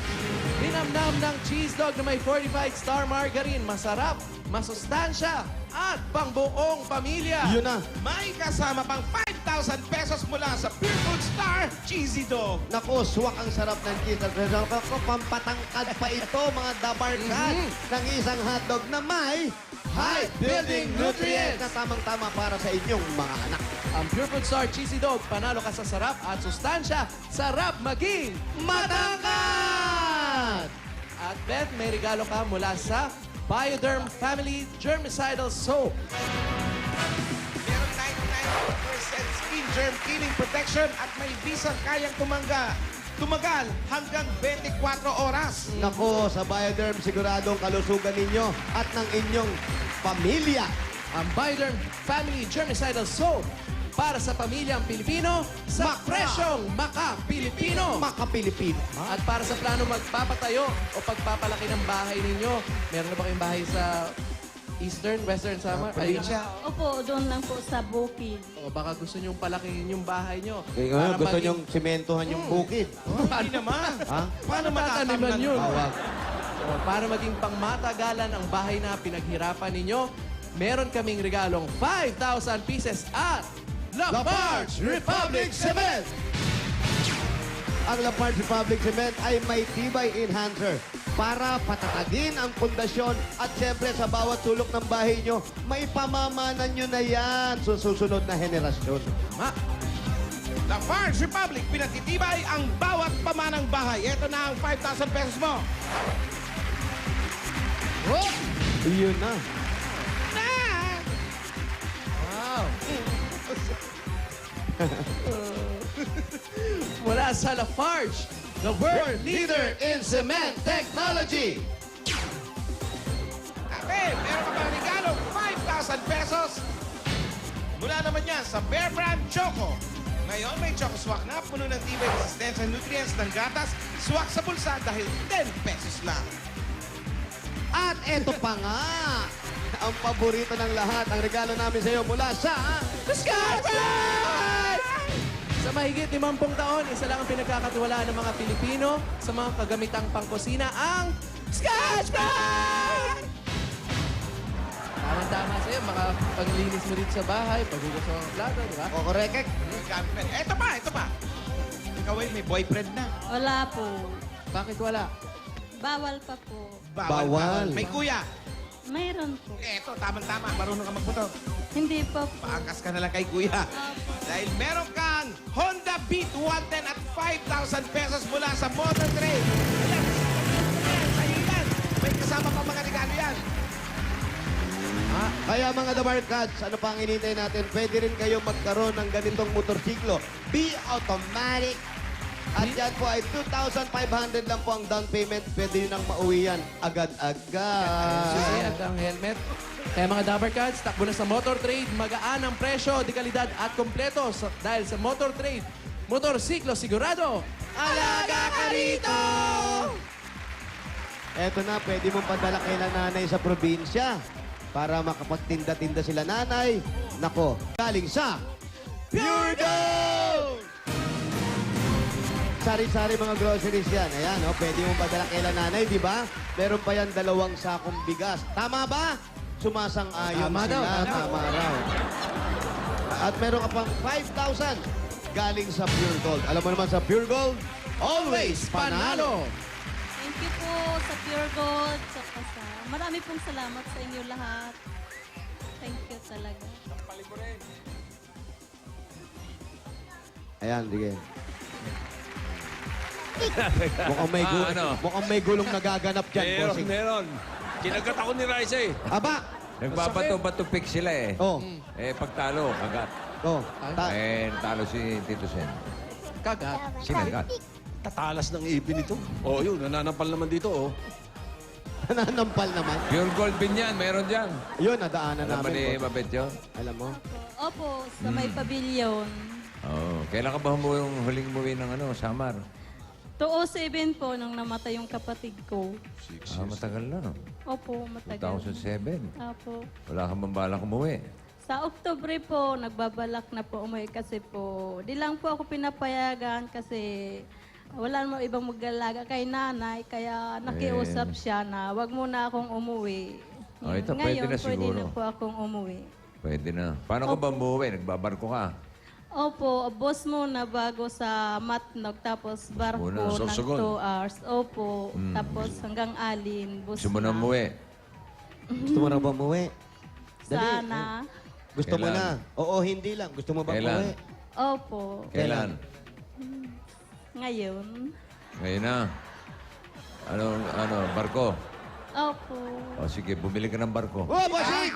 Speaker 7: Linamnam ng cheese dog na may fortified star margarine. Masarap, masustansya, at pangbuong pamilya.
Speaker 6: Yun na.
Speaker 1: May kasama pang 5,000 pesos mula sa Pure Food Star Cheesy Dog.
Speaker 6: Naku, swak ang sarap ng cheese. At ako, pampatangkad pa ito, mga Dabarkad, ng isang hotdog na may high building nutrients na tamang-tama para sa inyong mga anak.
Speaker 7: Ang Pure Food Star Cheesy Dog, panalo ka sa sarap at sustansya. Sarap maging matangkad! At Beth, may regalo ka mula sa Bioderm Family Germicidal Soap.
Speaker 1: Meron 99% skin germ killing protection at may bisang kayang tumagal hanggang 24 oras.
Speaker 6: Naku, sa Bioderm, siguradong kalusugan ninyo at ng inyong pamilya.
Speaker 7: Ang Bioderm Family Germicidal Soap para sa pamilyang Pilipino sa presyong maka-Pilipino.
Speaker 6: Maka-Pilipino.
Speaker 7: At para sa plano magpapatayo o pagpapalaki ng bahay ninyo, meron na ba kayong bahay sa Eastern, Western Samar?
Speaker 10: Opo, doon lang po sa bukid.
Speaker 7: O baka gusto nyong palakihin yung bahay nyo.
Speaker 6: Kaya ngayon, gusto nyong sementohan yung bukid.
Speaker 1: Hindi naman.
Speaker 6: Ha?
Speaker 1: Paano
Speaker 7: matataniman
Speaker 1: matatamnan
Speaker 7: yun?
Speaker 6: Tawag.
Speaker 7: So, para maging pangmatagalan ang bahay na pinaghirapan ninyo, meron kaming regalong 5,000 pieces at Lafarge Republic Cement!
Speaker 6: Ang Lafarge Republic Cement ay may tibay enhancer para patatagin ang pundasyon at siyempre sa bawat sulok ng bahay nyo, may pamamanan nyo na yan sa susunod na henerasyon.
Speaker 1: Lafarge Republic, pinatitibay ang bawat pamanang bahay. Ito na ang 5,000 pesos mo.
Speaker 7: Oh!
Speaker 6: Yun na.
Speaker 7: Wow! Mula sa Lafarge, the world leader in cement technology.
Speaker 1: Okay, meron ka pang regalo, 5,000 pesos. Mula naman yan sa Bear Brand Choco. Ngayon may Choco Swak na puno ng tibay, resistensya, nutrients ng gatas. Swak sa bulsa dahil 10 pesos lang.
Speaker 6: At eto pa nga, ang paborito ng lahat, ang regalo namin sa iyo mula sa
Speaker 7: Scarface! Sa mahigit 50 taon, isa lang ang pinagkakatiwalaan ng mga Pilipino sa mga kagamitang pangkusina, ang Scarface! Tama-tama sa'yo, makapaglinis mo dito sa bahay, paghugas mo ng plato, di ba?
Speaker 6: Kokorekek.
Speaker 1: Ito pa. Ikaw ay may boyfriend na.
Speaker 10: Wala po.
Speaker 7: Bakit wala?
Speaker 10: Bawal pa po.
Speaker 6: Bawal.
Speaker 1: May kuya.
Speaker 10: Mayroon po.
Speaker 1: Eto, tamang-tama. Marunong ka magputo.
Speaker 10: Hindi pa po.
Speaker 1: Paangkas ka na lang kay kuya. Dahil meron kang Honda Beat 110 at 5,000 pesos mula sa Motor Trade. Ayan, sa hilan. May kasama pa mga regalo yan.
Speaker 6: Kaya mga The Barkads, ano pang hinintay natin? Pwede rin kayo magkaroon ng ganitong motorsiklo. Be automatic. At yan po ay 2,500 lang po ang down payment. Pwede nyo nang mauwi yan agad-agad.
Speaker 7: Susi at ang helmet. Kaya mga Dabber Cards, takbo na sa Motor Trade. Magaan ang presyo, dekalidad at kompleto. Dahil sa Motor Trade, motorsiklo sigurado. Alaga ka rito!
Speaker 6: Eto na, pwede mong padala kay nanay sa probinsya para makapagtinda-tinda sila nanay. Nako, galing sa Pure Gold! Sari-sari mga groceries yan. Ayan, oh, pwede mong padala kay nanay, di ba? Meron pa yan 2 sakong bigas. Tama ba? Sumasang-ayon
Speaker 7: Tama
Speaker 6: sila.
Speaker 7: daw, tama.
Speaker 6: Tama raw. At meron ka pang 5,000 galing sa Pure Gold. Alam mo naman sa Pure Gold, always panalo!
Speaker 10: Thank you po sa Pure Gold. Marami pong salamat sa inyo lahat. Thank you talaga.
Speaker 6: Ayan, sige. Mukhang may gulong nagaganap dyan, bossing.
Speaker 4: Meron. Kinagat ako ni Raisa eh.
Speaker 6: Aba!
Speaker 5: Nagbabato-bato-pick sila eh.
Speaker 6: Oh,
Speaker 5: Eh, pagtalo, kagat.
Speaker 6: oh.
Speaker 5: Talo si Tito Sen.
Speaker 7: Kagat.
Speaker 5: Sinagat.
Speaker 4: Tatalas ng ibin ito. Oo, yun. Nananampal naman dito, oh.
Speaker 6: Nananampal naman.
Speaker 5: Pure gold bin yan, meron dyan.
Speaker 6: Yun, nadaanan
Speaker 5: Alam mo
Speaker 6: namin.
Speaker 5: ni
Speaker 6: boss.
Speaker 5: Mabet yun?
Speaker 6: Alam mo?
Speaker 10: Opo, sa may pavilion.
Speaker 5: Oo. Kailan ka ba huling umuwi ng Samar?
Speaker 10: 207 po nung namatay yung kapatid ko.
Speaker 5: Matagal na, no?
Speaker 10: Opo, matagal.
Speaker 5: 2007.
Speaker 10: Opo.
Speaker 5: Wala kang balak umuwi.
Speaker 10: Sa Oktubre po, nagbabalak na po umuwi kasi po, di lang po ako pinapayagan kasi wala mo ibang mag-alaga kay nanay, kaya nakiusap siya na wag muna akong umuwi.
Speaker 5: Oh, ito,
Speaker 10: Ngayon,
Speaker 5: pwede na siguro.
Speaker 10: na po akong umuwi.
Speaker 5: Pwede na. Paano ka ba umuwi? Nagbabarko ka?
Speaker 10: Opo, boss muna bago sa Matnog, tapos barko
Speaker 5: Muna,
Speaker 10: ng
Speaker 4: Sorsogon.
Speaker 10: 2 hours. Opo, tapos hanggang Alin, bus
Speaker 5: Gusto mo na umuwi?
Speaker 6: Gusto mo na ba umuwi?
Speaker 10: Sana.
Speaker 6: Gusto mo
Speaker 5: Kailan?
Speaker 6: na? Oo, hindi lang. Gusto mo ba
Speaker 5: Kailan?
Speaker 6: umuwi?
Speaker 10: Opo,
Speaker 5: Kailan?
Speaker 10: ngayon.
Speaker 5: Ngayon na. Barko?
Speaker 10: Opo.
Speaker 5: O sige, bumili ka ng barko.
Speaker 6: Oh, bossing!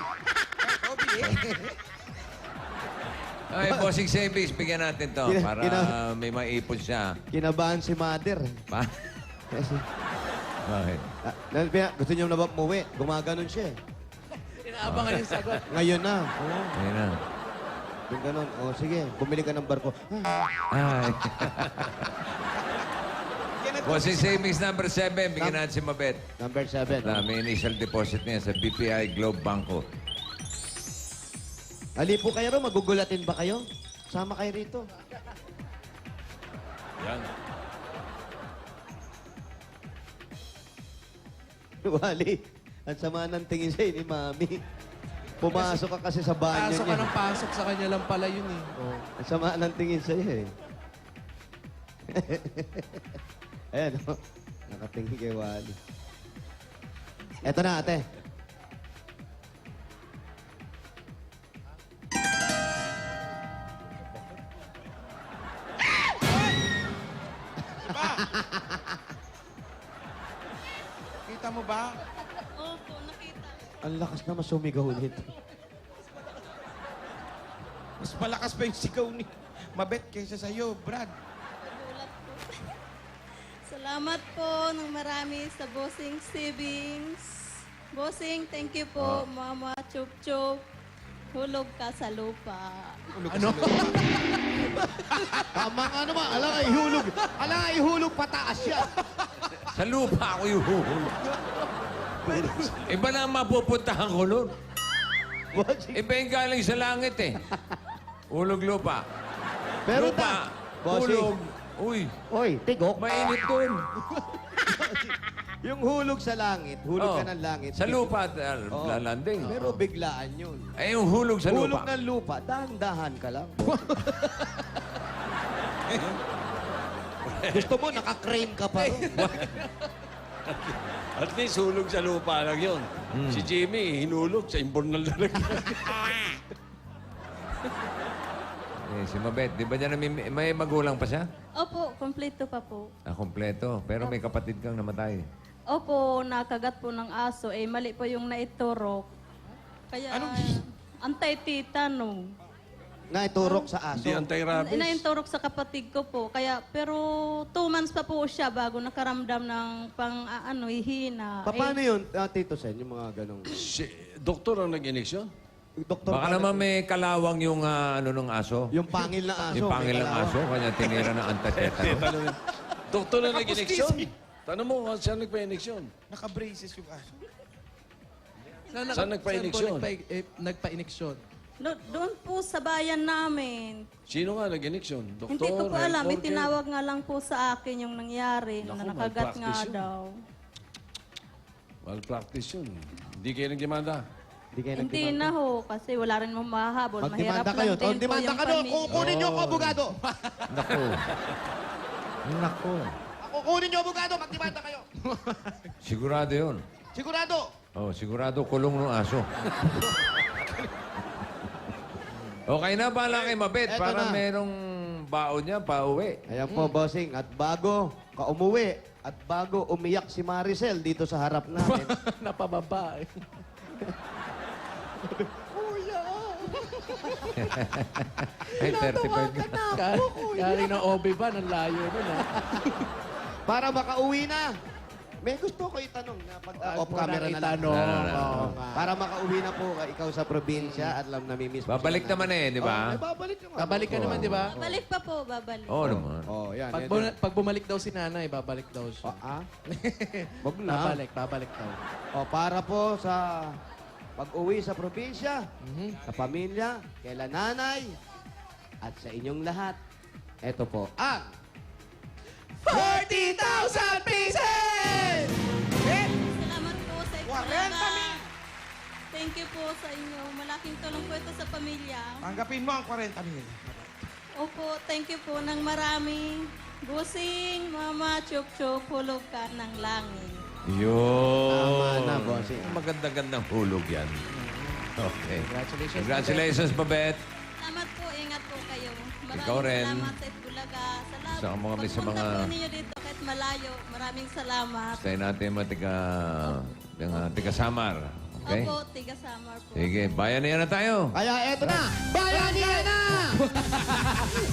Speaker 5: Ay, bossing savings, bigyan natin to
Speaker 6: Kina-
Speaker 5: para
Speaker 6: kina-
Speaker 5: may maipon siya.
Speaker 6: Kinabahan si mother.
Speaker 5: Pa?
Speaker 6: Kasi,
Speaker 5: Bakit?
Speaker 6: gusto niyo na ba umuwi? Gumaganon siya eh.
Speaker 7: Inaabangan yung sagot.
Speaker 6: Ngayon na. Oo,
Speaker 5: Ngayon na.
Speaker 6: yung ganon. O, sige, bumili ka ng barko.
Speaker 5: Ay. Bossing savings number 7, bigyan natin si Mabet.
Speaker 6: Number 7.
Speaker 5: May initial deposit niya sa BPI Globe Banco.
Speaker 6: Ali po kayo ro, magugulatin ba kayo? Sama kayo rito.
Speaker 4: Yan.
Speaker 6: Wali, ang sama ng tingin sa'yo ni Mami. Pumasok ka kasi sa banyo
Speaker 7: Pasok ka
Speaker 6: niya.
Speaker 7: ng pasok sa kanya lang pala yun eh.
Speaker 6: Oh, ang sama ng tingin sa'yo eh. Ayan, oh. Nakatingin kay Wally. Eto na, ate.
Speaker 1: Kita mo ba?
Speaker 10: Opo, nakita.
Speaker 6: Ang lakas naman sumigaw nito.
Speaker 1: Mas malakas pa yung sigaw ni Mabet kaysa sa'yo, Brad.
Speaker 10: Nagulat po. Salamat po ng marami sa Bossing Savings. Bossing, thank you po, Mama Chup Chup. Hulog ka sa lupa.
Speaker 6: Tama nga naman. Alam nga ihulog. Alam nga ihulog pataas siya.
Speaker 5: Sa lupa ako yung huhulog. Iba na ang mapupuntahan ko nun.
Speaker 6: Bossing.
Speaker 5: Iba yung galing sa langit eh. Hulog lupa.
Speaker 6: Pero
Speaker 5: Lupa,
Speaker 6: Bossing.
Speaker 5: hulog. Uy,
Speaker 6: Oy, tigok.
Speaker 5: mainit dun.
Speaker 6: Yung hulog sa langit, hulog
Speaker 5: Oh,
Speaker 6: ka ng langit.
Speaker 5: Sa lupa,
Speaker 6: Oo.
Speaker 5: landing.
Speaker 6: Pero biglaan yun.
Speaker 5: Eh, yung hulog sa
Speaker 6: Hulog
Speaker 5: lupa.
Speaker 6: ng lupa, dahan-dahan ka lang. Gusto mo, naka-crane ka pa.
Speaker 4: At least hulog sa lupa lang yun. Si Jimmy, hinulog sa imbornal na lang.
Speaker 5: Eh, si Mabet, di ba dyan may magulang pa siya?
Speaker 10: Opo, kompleto pa po.
Speaker 5: Kompleto. Pero may kapatid kang namatay.
Speaker 10: Opo, nakagat po ng aso. Eh, mali po yung naiturok. Kaya,
Speaker 1: Anong-
Speaker 10: anti-tetano.
Speaker 6: Naiturok sa aso.
Speaker 4: Hindi anti-rabies.
Speaker 10: Inainturok sa kapatid ko po. Kaya, pero 2 months pa po siya bago nakaramdam ng hihina.
Speaker 6: Paano yun, Tito Sen, yung mga ganong...
Speaker 4: Doktor ang nag-iniksyon?
Speaker 6: Doktor,
Speaker 5: Baka naman may kalawang yung nung aso.
Speaker 6: yung pangil na aso.
Speaker 5: Yung pangil
Speaker 6: may
Speaker 5: ng
Speaker 6: kalawang.
Speaker 5: aso, kanya tinira ng antitetano.
Speaker 4: Doktor ang nag-iniksyon? Tanong mo, siya nagpa-iniksyon?
Speaker 1: Naka-braces yung aso.
Speaker 4: Saan nagpa-iniksyon?
Speaker 7: Nagpa-iniksyon.
Speaker 10: Doon po sa bayan namin.
Speaker 4: Sino nga nag-iniksyon? Doktor,
Speaker 10: Hindi ko po alam.
Speaker 4: health worker?
Speaker 10: Itinawag nga lang po sa akin yung nangyari
Speaker 4: Naku,
Speaker 10: na nakagat nga
Speaker 4: malpractice yun.
Speaker 10: daw.
Speaker 4: Malpractice yun. Hindi kayo nagdemanda?
Speaker 6: Hindi kayo
Speaker 10: Hindi
Speaker 6: nagdemanda.
Speaker 10: na ho, kasi wala rin mo mahabol. Mahirap
Speaker 6: Magdemanda kayo.
Speaker 10: lang din po
Speaker 6: Demanda
Speaker 10: yung
Speaker 6: ka doon.
Speaker 10: pamilya.
Speaker 6: Kukunin niyo ako, abogado.
Speaker 5: Naku. Naku.
Speaker 6: Kukunin niyo, abogado. Magdemanda kayo.
Speaker 5: Sigurado yun.
Speaker 6: Sigurado.
Speaker 5: Oh, sigurado kulong ng aso. Okay na, bala kay Mabet
Speaker 6: Eto
Speaker 5: para
Speaker 6: na.
Speaker 5: merong baon niya, pauwi.
Speaker 6: Ayan po, bossing. At bago ka umuwi, at bago umiyak si Maricel dito sa harap namin.
Speaker 7: Napababa.
Speaker 5: Ay, 35 ka.
Speaker 7: Galing ng OB ba? Ang layo nun, ha?
Speaker 6: Para makauwi na. May gusto ko itanong na pag off
Speaker 7: mo
Speaker 6: camera
Speaker 7: nang
Speaker 6: na lang.
Speaker 7: itanong.
Speaker 6: Oo nga. Para makauwi na po ikaw sa probinsya at alam namimiss mo
Speaker 5: Babalik
Speaker 6: sila
Speaker 5: naman eh, di ba?
Speaker 6: babalik naman.
Speaker 7: Babalik ka naman, di ba?
Speaker 10: Babalik pa po, babalik.
Speaker 5: Oo naman.
Speaker 6: Oh, yan.
Speaker 7: Pag bumalik daw si nanay, babalik daw siya.
Speaker 6: Wag na.
Speaker 7: Babalik daw.
Speaker 6: O, para po sa pag-uwi sa probinsya, sa pamilya, kaila nanay, at sa inyong lahat. Ito po, ang
Speaker 7: 40,000 pieces!
Speaker 10: Salamat po sa inyo.
Speaker 1: 40,000.
Speaker 10: Thank you po sa inyo. Malaking tulong po ito sa pamilya.
Speaker 1: Tanggapin mo ang 40,000.
Speaker 10: Opo, thank you po ng marami. Busing, Mama, Chuk-Chuk, hulog ka ng langit.
Speaker 5: Yun.
Speaker 6: Tama na, bossing.
Speaker 5: Maganda-gandang hulog yan. Okay.
Speaker 7: Congratulations.
Speaker 5: Congratulations, Babet.
Speaker 10: Salamat po, ingat po kayo. Maraming
Speaker 5: Ikaw rin.
Speaker 10: salamat sa Itbulaga. Salamat.
Speaker 5: Sa mga kami sa
Speaker 10: Pagpunta
Speaker 5: mga-
Speaker 10: po ninyo dito kahit malayo. Maraming salamat.
Speaker 5: Stay natin mga tiga Samar. Okay?
Speaker 10: Opo, tiga Samar po.
Speaker 5: Sige, bayan na tayo.
Speaker 6: Kaya eto na, Bayanihan na!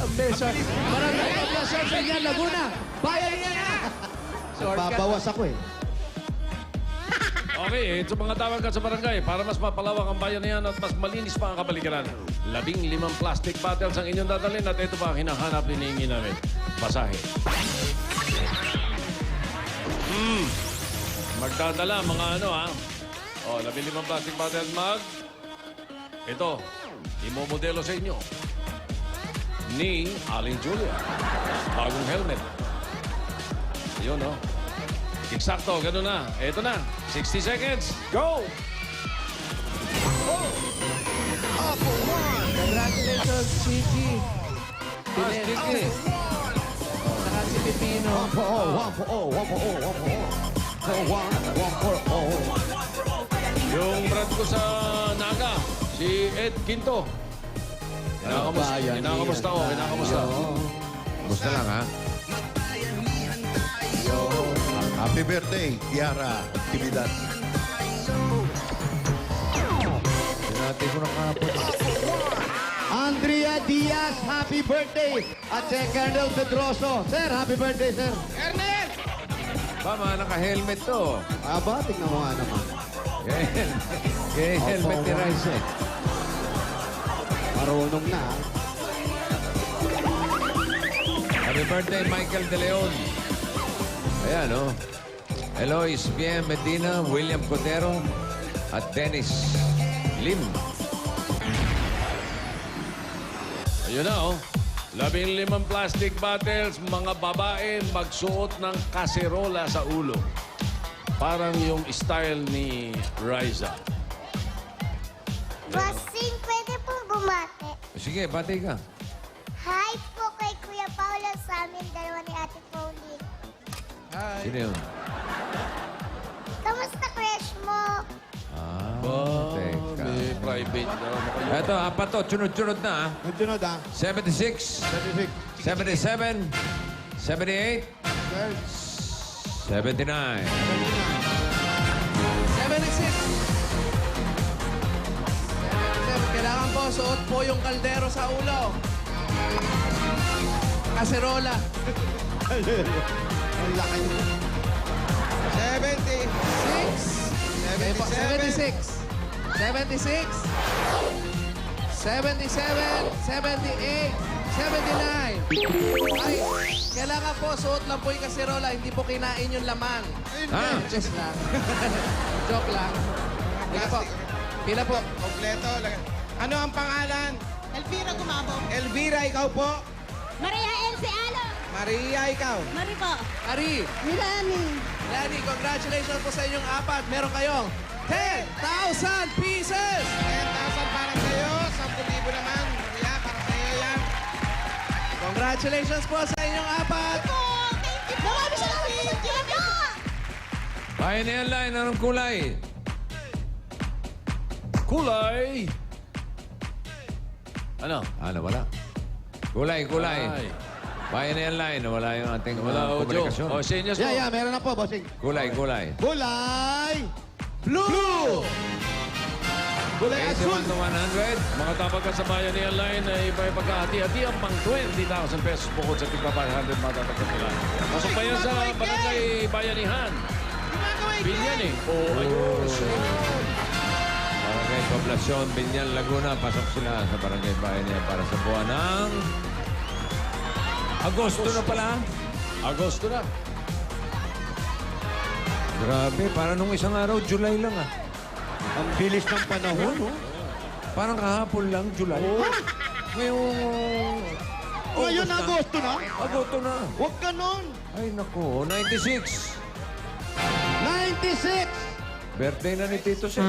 Speaker 7: Maraming poblasyon sa inyan, Laguna.
Speaker 6: Bayanihan na! Nagbabawas ako eh.
Speaker 4: Okay, sa mga tawag ka sa barangay, para mas mapalawak ang bayan niyan at mas malinis pa ang kapaligiran. 15 plastic bottles ang inyong dadalhin at ito pa ang hinahanap, hinihingi namin. Pasahe. Magdadala mga ano ha. O, 15 plastic bottles Ito, imomodelo sa inyo. Ni Aling Julia. Bagong helmet. Yun, no? Eksakto, gano'n na. Ito na. 60 seconds. Go!
Speaker 7: Congratulations, Chichi.
Speaker 5: Chiki.
Speaker 7: Saka si Pipino.
Speaker 6: One for all, one for all, one for all, one for all. One for all.
Speaker 4: Yung brad ko sa Naga, si Ed Quinto. Kinakamusta ko, kinakamusta.
Speaker 5: Gusto lang, ha?
Speaker 11: Happy birthday, Kiara Actividad.
Speaker 5: Pinati ko na kahapon.
Speaker 6: Andrea Diaz, happy birthday! At si Colonel Pedroso. Sir, happy birthday, sir.
Speaker 1: Ernest!
Speaker 5: Mama, naka-helmet to.
Speaker 6: Aba, tingnan mo nga naman.
Speaker 5: Kaya helmet ni Rice eh.
Speaker 6: Marunong na. ah.
Speaker 5: Happy birthday, Michael De Leon. Ayan, oh. Elois Bien Medina, William Cotero, at Dennis Lim.
Speaker 4: Ayun na, oh. 15 plastic bottles, mga babae magsuot ng kaserola sa ulo. Parang yung style ni Riza.
Speaker 2: Bossing, pwede pong bumate.
Speaker 5: Sige, bati ka.
Speaker 2: Hi po kay Kuya Paolo sa amin, dalawa ni Ate Pauline.
Speaker 5: Sino yun?
Speaker 2: Kamusta crush mo?
Speaker 5: Teka.
Speaker 4: May private.
Speaker 5: Eto, apat to. Sunod-sunod na, ha?
Speaker 6: Nagsunod ah.
Speaker 5: 76,
Speaker 6: 36.
Speaker 5: 77, 78, 79.
Speaker 7: 76. suot po yung kaldero sa ulo. Kaserola.
Speaker 6: Ang laki.
Speaker 1: 70.
Speaker 7: 76. 76. 77. 78. 79. Ay, kailangan po suot lang po yung kaserola, hindi po kinain yung laman.
Speaker 5: Ah.
Speaker 7: Just lang. Joke lang. Pila po. Pila po.
Speaker 1: Kompleto. Ano ang pangalan?
Speaker 9: Elvira Gumabong.
Speaker 1: Elvira, ikaw po.
Speaker 2: Maria Elsie Alo.
Speaker 1: Maria, ikaw.
Speaker 2: Mari po.
Speaker 7: Ari.
Speaker 9: Milani.
Speaker 7: Lani, congratulations po sa inyong apat. Meron kayong 10,000 pieces!
Speaker 1: 10,000 para sa'yo. 10,000 naman. Maria, para sa'yo yan.
Speaker 7: Congratulations po sa inyong apat!
Speaker 2: Marami siya lang video.
Speaker 5: Pioneer Line, anong kulay?
Speaker 4: Kulay! Ano?
Speaker 5: Ano, wala? Kulay.
Speaker 4: Ay.
Speaker 5: Pioneer Line, wala yung ating
Speaker 4: Wala, Ojo.
Speaker 5: komunikasyon.
Speaker 4: O, senyas po.
Speaker 6: Yeah, meron na po, bossing.
Speaker 5: Kulay.
Speaker 6: Kulay!
Speaker 7: Blue!
Speaker 6: Kulay asul!
Speaker 5: 81 to 100.
Speaker 4: Mga tapag kasabayan ni Align ay may pagkahati-hati ang pang 20,000 pesos bukod sa tigpa 500 matatagap nila. Pasok pa yan sa Barangay Bayanihan. Bilyan eh. Oh, ayun.
Speaker 5: Barangay Poblacion, Binyan, Laguna. Pasok sila sa Barangay Bayan niya para sa buwan ng... Agosto na pala.
Speaker 4: Agosto na.
Speaker 5: Grabe, para nung isang araw, July lang ah.
Speaker 6: Ang bilis ng panahon, no?
Speaker 5: Parang kahapon lang, July. Ngayong...
Speaker 6: Ngayon, Agosto na?
Speaker 5: Agosto na.
Speaker 6: Huwag ganon.
Speaker 5: Ay, nako. 96.
Speaker 6: 96!
Speaker 5: Birthday na ni Tito Sen.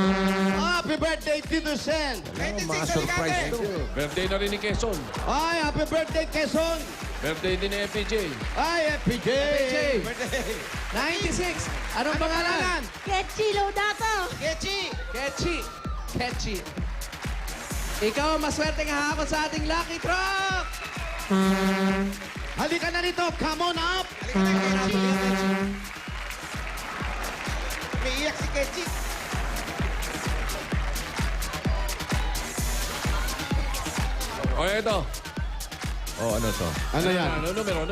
Speaker 6: Happy birthday, Tito Sen!
Speaker 5: Mga surprise ito.
Speaker 4: Birthday na rin ni Quezon.
Speaker 6: Ay, happy birthday, Quezon!
Speaker 4: Birthday din ni FPJ.
Speaker 6: Ay, FPJ!
Speaker 7: 96! Anong pangalan?
Speaker 2: Ketchi Laudato.
Speaker 1: Kechi.
Speaker 7: Ketchi. Ikaw ang maswerte nga hahakot sa ating Lucky Truck!
Speaker 6: Halika na rito, come on up!
Speaker 1: Halika na, Kechi. Umiiyak si Kechi.
Speaker 4: O, ito.
Speaker 5: Oh, ano to?
Speaker 6: Ano yan?
Speaker 4: Ano, numero.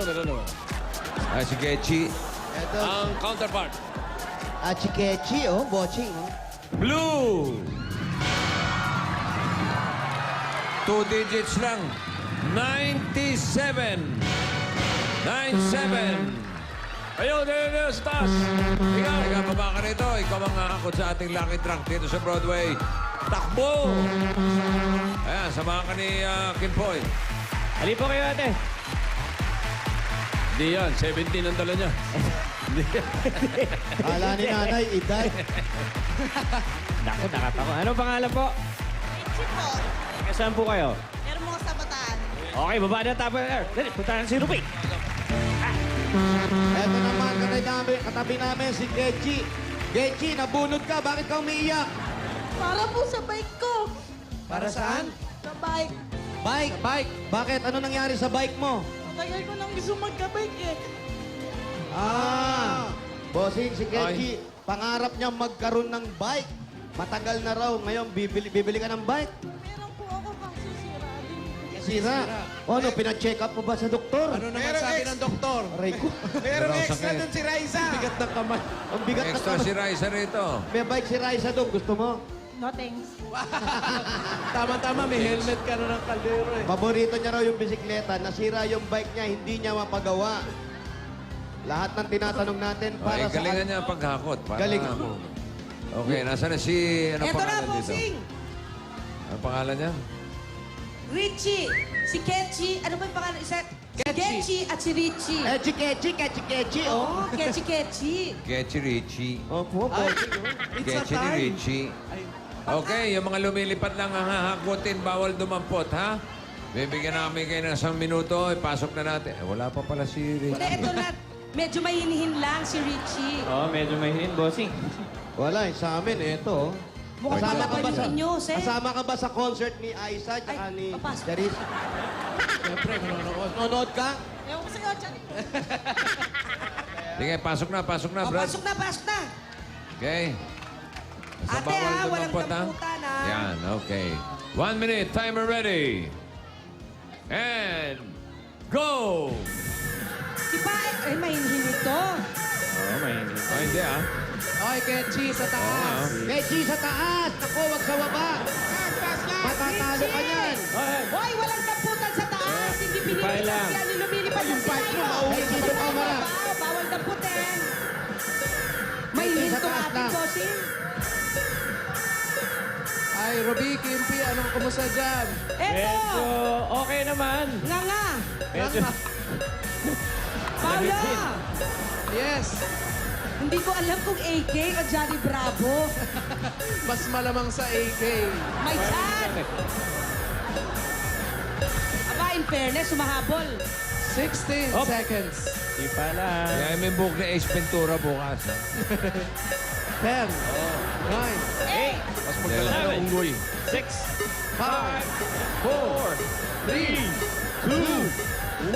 Speaker 5: Ay, si Gechi.
Speaker 6: Ito,
Speaker 4: Ang counterpart.
Speaker 6: Kechi, oh, boching, oh.
Speaker 5: Blue! 2 digits lang. 97. 97.
Speaker 4: Ayun, sa taas.
Speaker 5: Ikaw, baba ka rito. Ikaw ang hahakot sa ating Lucky Truck dito sa Broadway. Takbo! Ayan, samahan ka ni Kim Poy.
Speaker 12: Ali po kayo, ate.
Speaker 4: Hindi yan, 17 ang dala niya.
Speaker 6: Kala ni nanay, edad.
Speaker 12: Naku, nakatawa. Anong pangalan po?
Speaker 2: Ketchi po.
Speaker 12: Saan po kayo?
Speaker 2: Hermosa Bataan.
Speaker 12: Okay, baba na tapo. Dali, punta na si Rupi.
Speaker 6: Ito naman, katabi namin si Kechi. Kechi, nabunod ka. Bakit ka umiiyak?
Speaker 10: Para po sa bike ko.
Speaker 7: Para saan?
Speaker 10: Sa bike.
Speaker 6: Bike. Bakit? Ano nangyari sa bike mo?
Speaker 10: Matagal ko nang gusto magka-bike eh.
Speaker 6: Bossing, si Kechi, pangarap niya magkaroon ng bike. Matagal na raw. Ngayon, bibili ka ng bike.
Speaker 10: Meron po ako kaso sira din.
Speaker 6: Sira. O ano, pina-check up mo ba sa doktor?
Speaker 7: Ano naman
Speaker 1: Meron
Speaker 7: sabi
Speaker 1: ex.
Speaker 7: ng doktor?
Speaker 6: Aray ko.
Speaker 1: Meron
Speaker 5: Wala
Speaker 1: extra
Speaker 5: sakit.
Speaker 1: dun si Raisa.
Speaker 7: Bigat ng kamay.
Speaker 6: Ang bigat na
Speaker 5: Extra si Raisa rito.
Speaker 6: May bike si Raisa doon. Gusto mo?
Speaker 10: No thanks.
Speaker 7: Tama-tama, may helmet ka na ng kaldero eh.
Speaker 6: Paborito niya raw yung bisikleta. Nasira yung bike niya, hindi niya mapagawa. Lahat ng tinatanong natin para
Speaker 5: Okay, galingan
Speaker 6: sa...
Speaker 5: niya ang paghakot. Para
Speaker 6: Galing.
Speaker 5: Okay, nasa na si... Ano
Speaker 13: Eto na,
Speaker 5: pangalan dito?
Speaker 13: bossing!
Speaker 5: Ano pangalan niya?
Speaker 13: Richie! Si Ketchi, ano ba yung pangalan? Isa? Ketchi at si Richie.
Speaker 6: Kechi, oh.
Speaker 13: Oh, Ketchi.
Speaker 5: Gechi Richie.
Speaker 6: Opo, bossing, oh.
Speaker 7: It's a
Speaker 5: Gechi ni
Speaker 7: time.
Speaker 5: Richie. Okay, yung mga lumilipad lang ang hahakutin, bawal dumampot, ha? Bibigyan namin kayo ng 1 minuto, ipasok na natin. Eh, wala pa pala si
Speaker 13: Hindi,
Speaker 5: Richie.
Speaker 13: ito na. Medyo mahinihin lang si Richie.
Speaker 12: Oo, medyo mahinin, bossing.
Speaker 6: Wala, sa amin, ito.
Speaker 13: Mukhang
Speaker 6: Kasama ka ba
Speaker 13: papapaliw
Speaker 6: sa-
Speaker 13: inyo, sir.
Speaker 6: Kasama ka ba sa concert ni Aiza at
Speaker 13: Ay,
Speaker 6: ni
Speaker 13: papasok.
Speaker 6: Charisse?
Speaker 7: Siyempre, manonood.
Speaker 6: Nanonood ka?
Speaker 10: Ewan ko sa'yo, Chan.
Speaker 5: Sige, pasok na,
Speaker 13: Oh,
Speaker 5: Brad.
Speaker 13: pasok na.
Speaker 5: Okay. Basta
Speaker 13: Ate,
Speaker 5: bawal
Speaker 13: ha, walang
Speaker 5: dumampot, ha?
Speaker 13: damputan, ha?
Speaker 5: Yan, okay. 1 minute, timer ready. And go!
Speaker 13: Si Pa, ay mahinhin ito.
Speaker 12: Oo, mainit.
Speaker 5: Oh, hindi ah.
Speaker 7: Okay, Ketchy, sa taas.
Speaker 6: Mechi sa taas. Naku, wag sa baba. Matatalo ka niyan.
Speaker 13: Hoy, walang damputan sa taas. Hindi pinili
Speaker 12: lang.
Speaker 13: kasi ano lumilipas ang sinayo.
Speaker 6: Mechi sa kamara.
Speaker 13: Bawal damputin. Mahinhin
Speaker 6: Sa
Speaker 13: ito
Speaker 6: taas
Speaker 13: ating
Speaker 6: lang.
Speaker 13: bossing.
Speaker 7: Ay, Roby, Kimpi, anong kumusta dyan?
Speaker 13: Eto!
Speaker 12: okay naman.
Speaker 13: Nga.
Speaker 12: Medyo,
Speaker 13: Paula!
Speaker 7: Yes.
Speaker 13: Hindi ko alam kung AK o Johnny Bravo.
Speaker 7: Mas malamang sa AK.
Speaker 13: May chan! Aba, in fairness, sumahabol.
Speaker 7: 16
Speaker 12: Op.
Speaker 7: seconds.
Speaker 12: di pa lang.
Speaker 5: Kaya may book na Ace Ventura bukas. Ha?
Speaker 7: 10, 9,
Speaker 13: 8,
Speaker 4: Mas magdala ng unggoy.
Speaker 12: 6,
Speaker 7: 5,
Speaker 12: 4, 3, 2, 1.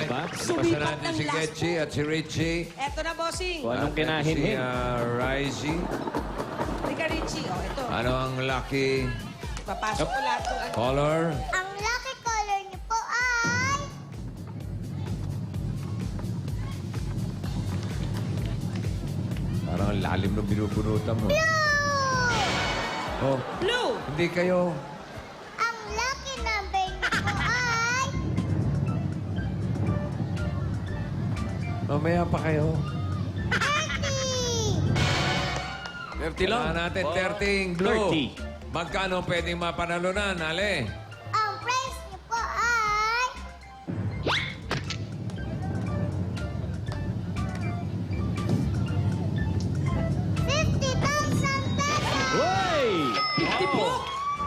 Speaker 12: Diba?
Speaker 5: Sumipat natin si Getchi at si Richie.
Speaker 13: Eto na, bossing.
Speaker 12: Kung anong
Speaker 5: At
Speaker 12: kinahinhin.
Speaker 5: Si Rising.
Speaker 13: Halika, Richie. O, ito.
Speaker 5: Ano ang lucky
Speaker 13: Papasok ko lahat.
Speaker 5: color?
Speaker 2: Ang lucky color niyo po ay...
Speaker 5: Parang ang lalim ng binubunutan mo. Oh,
Speaker 13: Blue!
Speaker 5: hindi kayo.
Speaker 2: Ang lucky number niyo po ay...
Speaker 5: Mamaya pa kayo.
Speaker 2: 30!
Speaker 4: 30 lang.
Speaker 5: Kailangan natin 13 blue.
Speaker 12: 30.
Speaker 5: Magkano pwedeng mapanalunan, Ale?
Speaker 2: Ang price niyo po ay...
Speaker 12: Uy!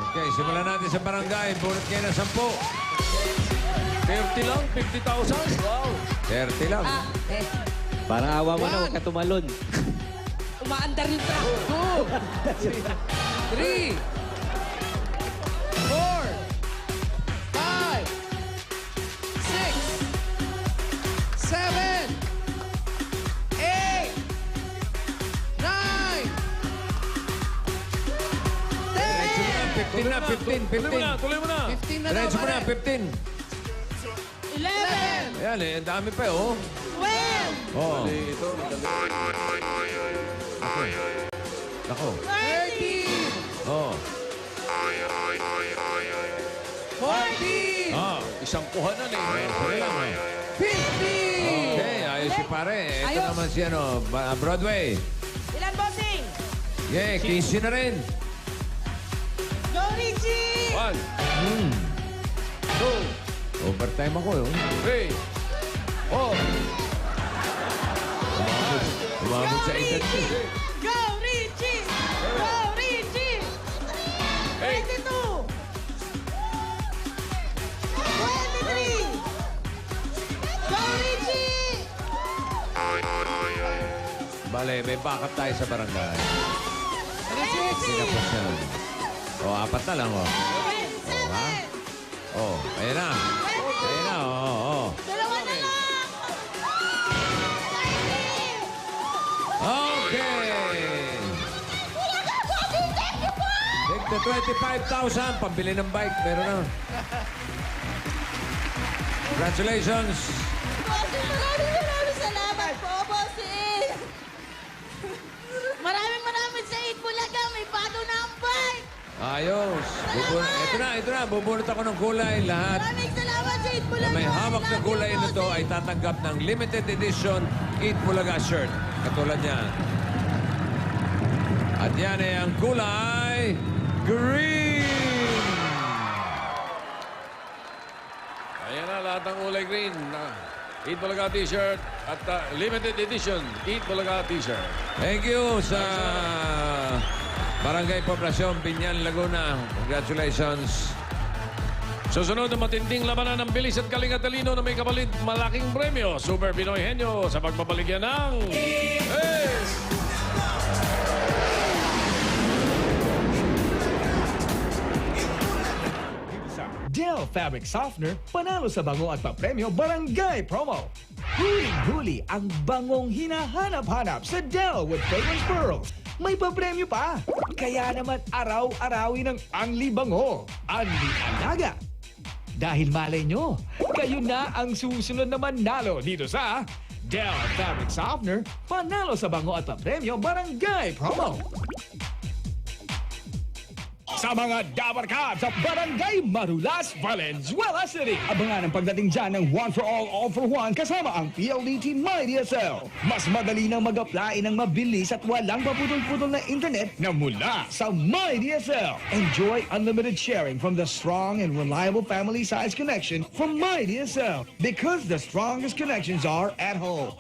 Speaker 5: Okay, simulan natin sa barangay. Bunot kayo ng 10.
Speaker 4: 30 lang, 50,000. Wow.
Speaker 5: 30 lang.
Speaker 12: Parang awa mo na, huwag ka tumalon.
Speaker 13: Umaandar yung truck.
Speaker 7: 3, 4, 5, 6, 7, 8, 9, 10,
Speaker 5: 15 na, 15, 15.
Speaker 4: Tuloy mo na.
Speaker 7: 15 na daw,
Speaker 5: Diretso mo na,
Speaker 7: pare.
Speaker 5: 15.
Speaker 13: 11,
Speaker 5: Ayan, eh, ang dami pa, oh.
Speaker 13: 12,
Speaker 5: Oh. Ako.
Speaker 7: 13,
Speaker 5: Oh.
Speaker 7: 14,
Speaker 4: Ah, isang kuhanan eh.
Speaker 5: Sige lang, eh.
Speaker 7: 15.
Speaker 5: Okay, ayos si pare. Ito
Speaker 13: Ayos.
Speaker 5: naman si ano, Broadway.
Speaker 13: Ilan, bossing?
Speaker 5: Yeah, 15 na rin.
Speaker 13: Go, Richie!
Speaker 4: 1,
Speaker 5: Overtime ako, yun.
Speaker 4: 3, 4,
Speaker 5: Umabot sa 8
Speaker 13: Go, Richie! Go, Richie! 22! 23! Go, Richie!
Speaker 5: Bale, may backup tayo sa barangay. Hindi na po siya. O, 4 na lang, oh. Oh, ha? Oh, ayan na. Ayan na, oh.
Speaker 2: Dalawa na lang!
Speaker 5: Okay. Take the 25,000. Pambili ng bike. Meron na. Congratulations.
Speaker 2: Bossing, maraming salamat po, bossing! Maraming sa 8 Bulaga. May bago na ang bike!
Speaker 5: Ayos. Ito na. Bubunot ako ng kulay. Lahat
Speaker 2: Maraming salamat sa 8
Speaker 5: na
Speaker 2: Bulaga!
Speaker 5: may hawak na kulay na to ay tatanggap ng limited edition Eat Bulaga shirt. Katulad niyan. At yan ay ang kulay green.
Speaker 4: Ayan na lahat ng kulay green. Eat Bulaga t-shirt at limited edition Eat Bulaga t-shirt.
Speaker 5: Thank you sa Barangay Poblacion, Binyan, Laguna. Congratulations.
Speaker 4: Susunod na matinding labanan ng bilis at galing at talino na may kapalit malaking premyo. Super Pinoy Henyo sa pagpapaligyan ng... Yes!
Speaker 14: Dell Fabric Softener, panalo sa bango at papremyo Barangay Promo. Huling-huli ang bangong hinahanap-hanap sa Dell with Fragrance Pearls. may papremyo pa. Kaya naman araw-arawin ng Anli Bango, Anli Alaga. Dahil malay nyo, kayo na ang susunod na manalo dito sa Del Fabric Softener, panalo sa bango at papremyo barangay promo. Sa mga dabarkad sa Barangay Marulas, Valenzuela City. Abangan ang pagdating dyan ng One for All for One kasama ang PLDT MyDSL. Mas madali nang mag-apply ng mabilis at walang paputol-putol na internet na mula sa MyDSL. Enjoy unlimited sharing from the strong and reliable family size connection from MyDSL because the strongest connections are at home.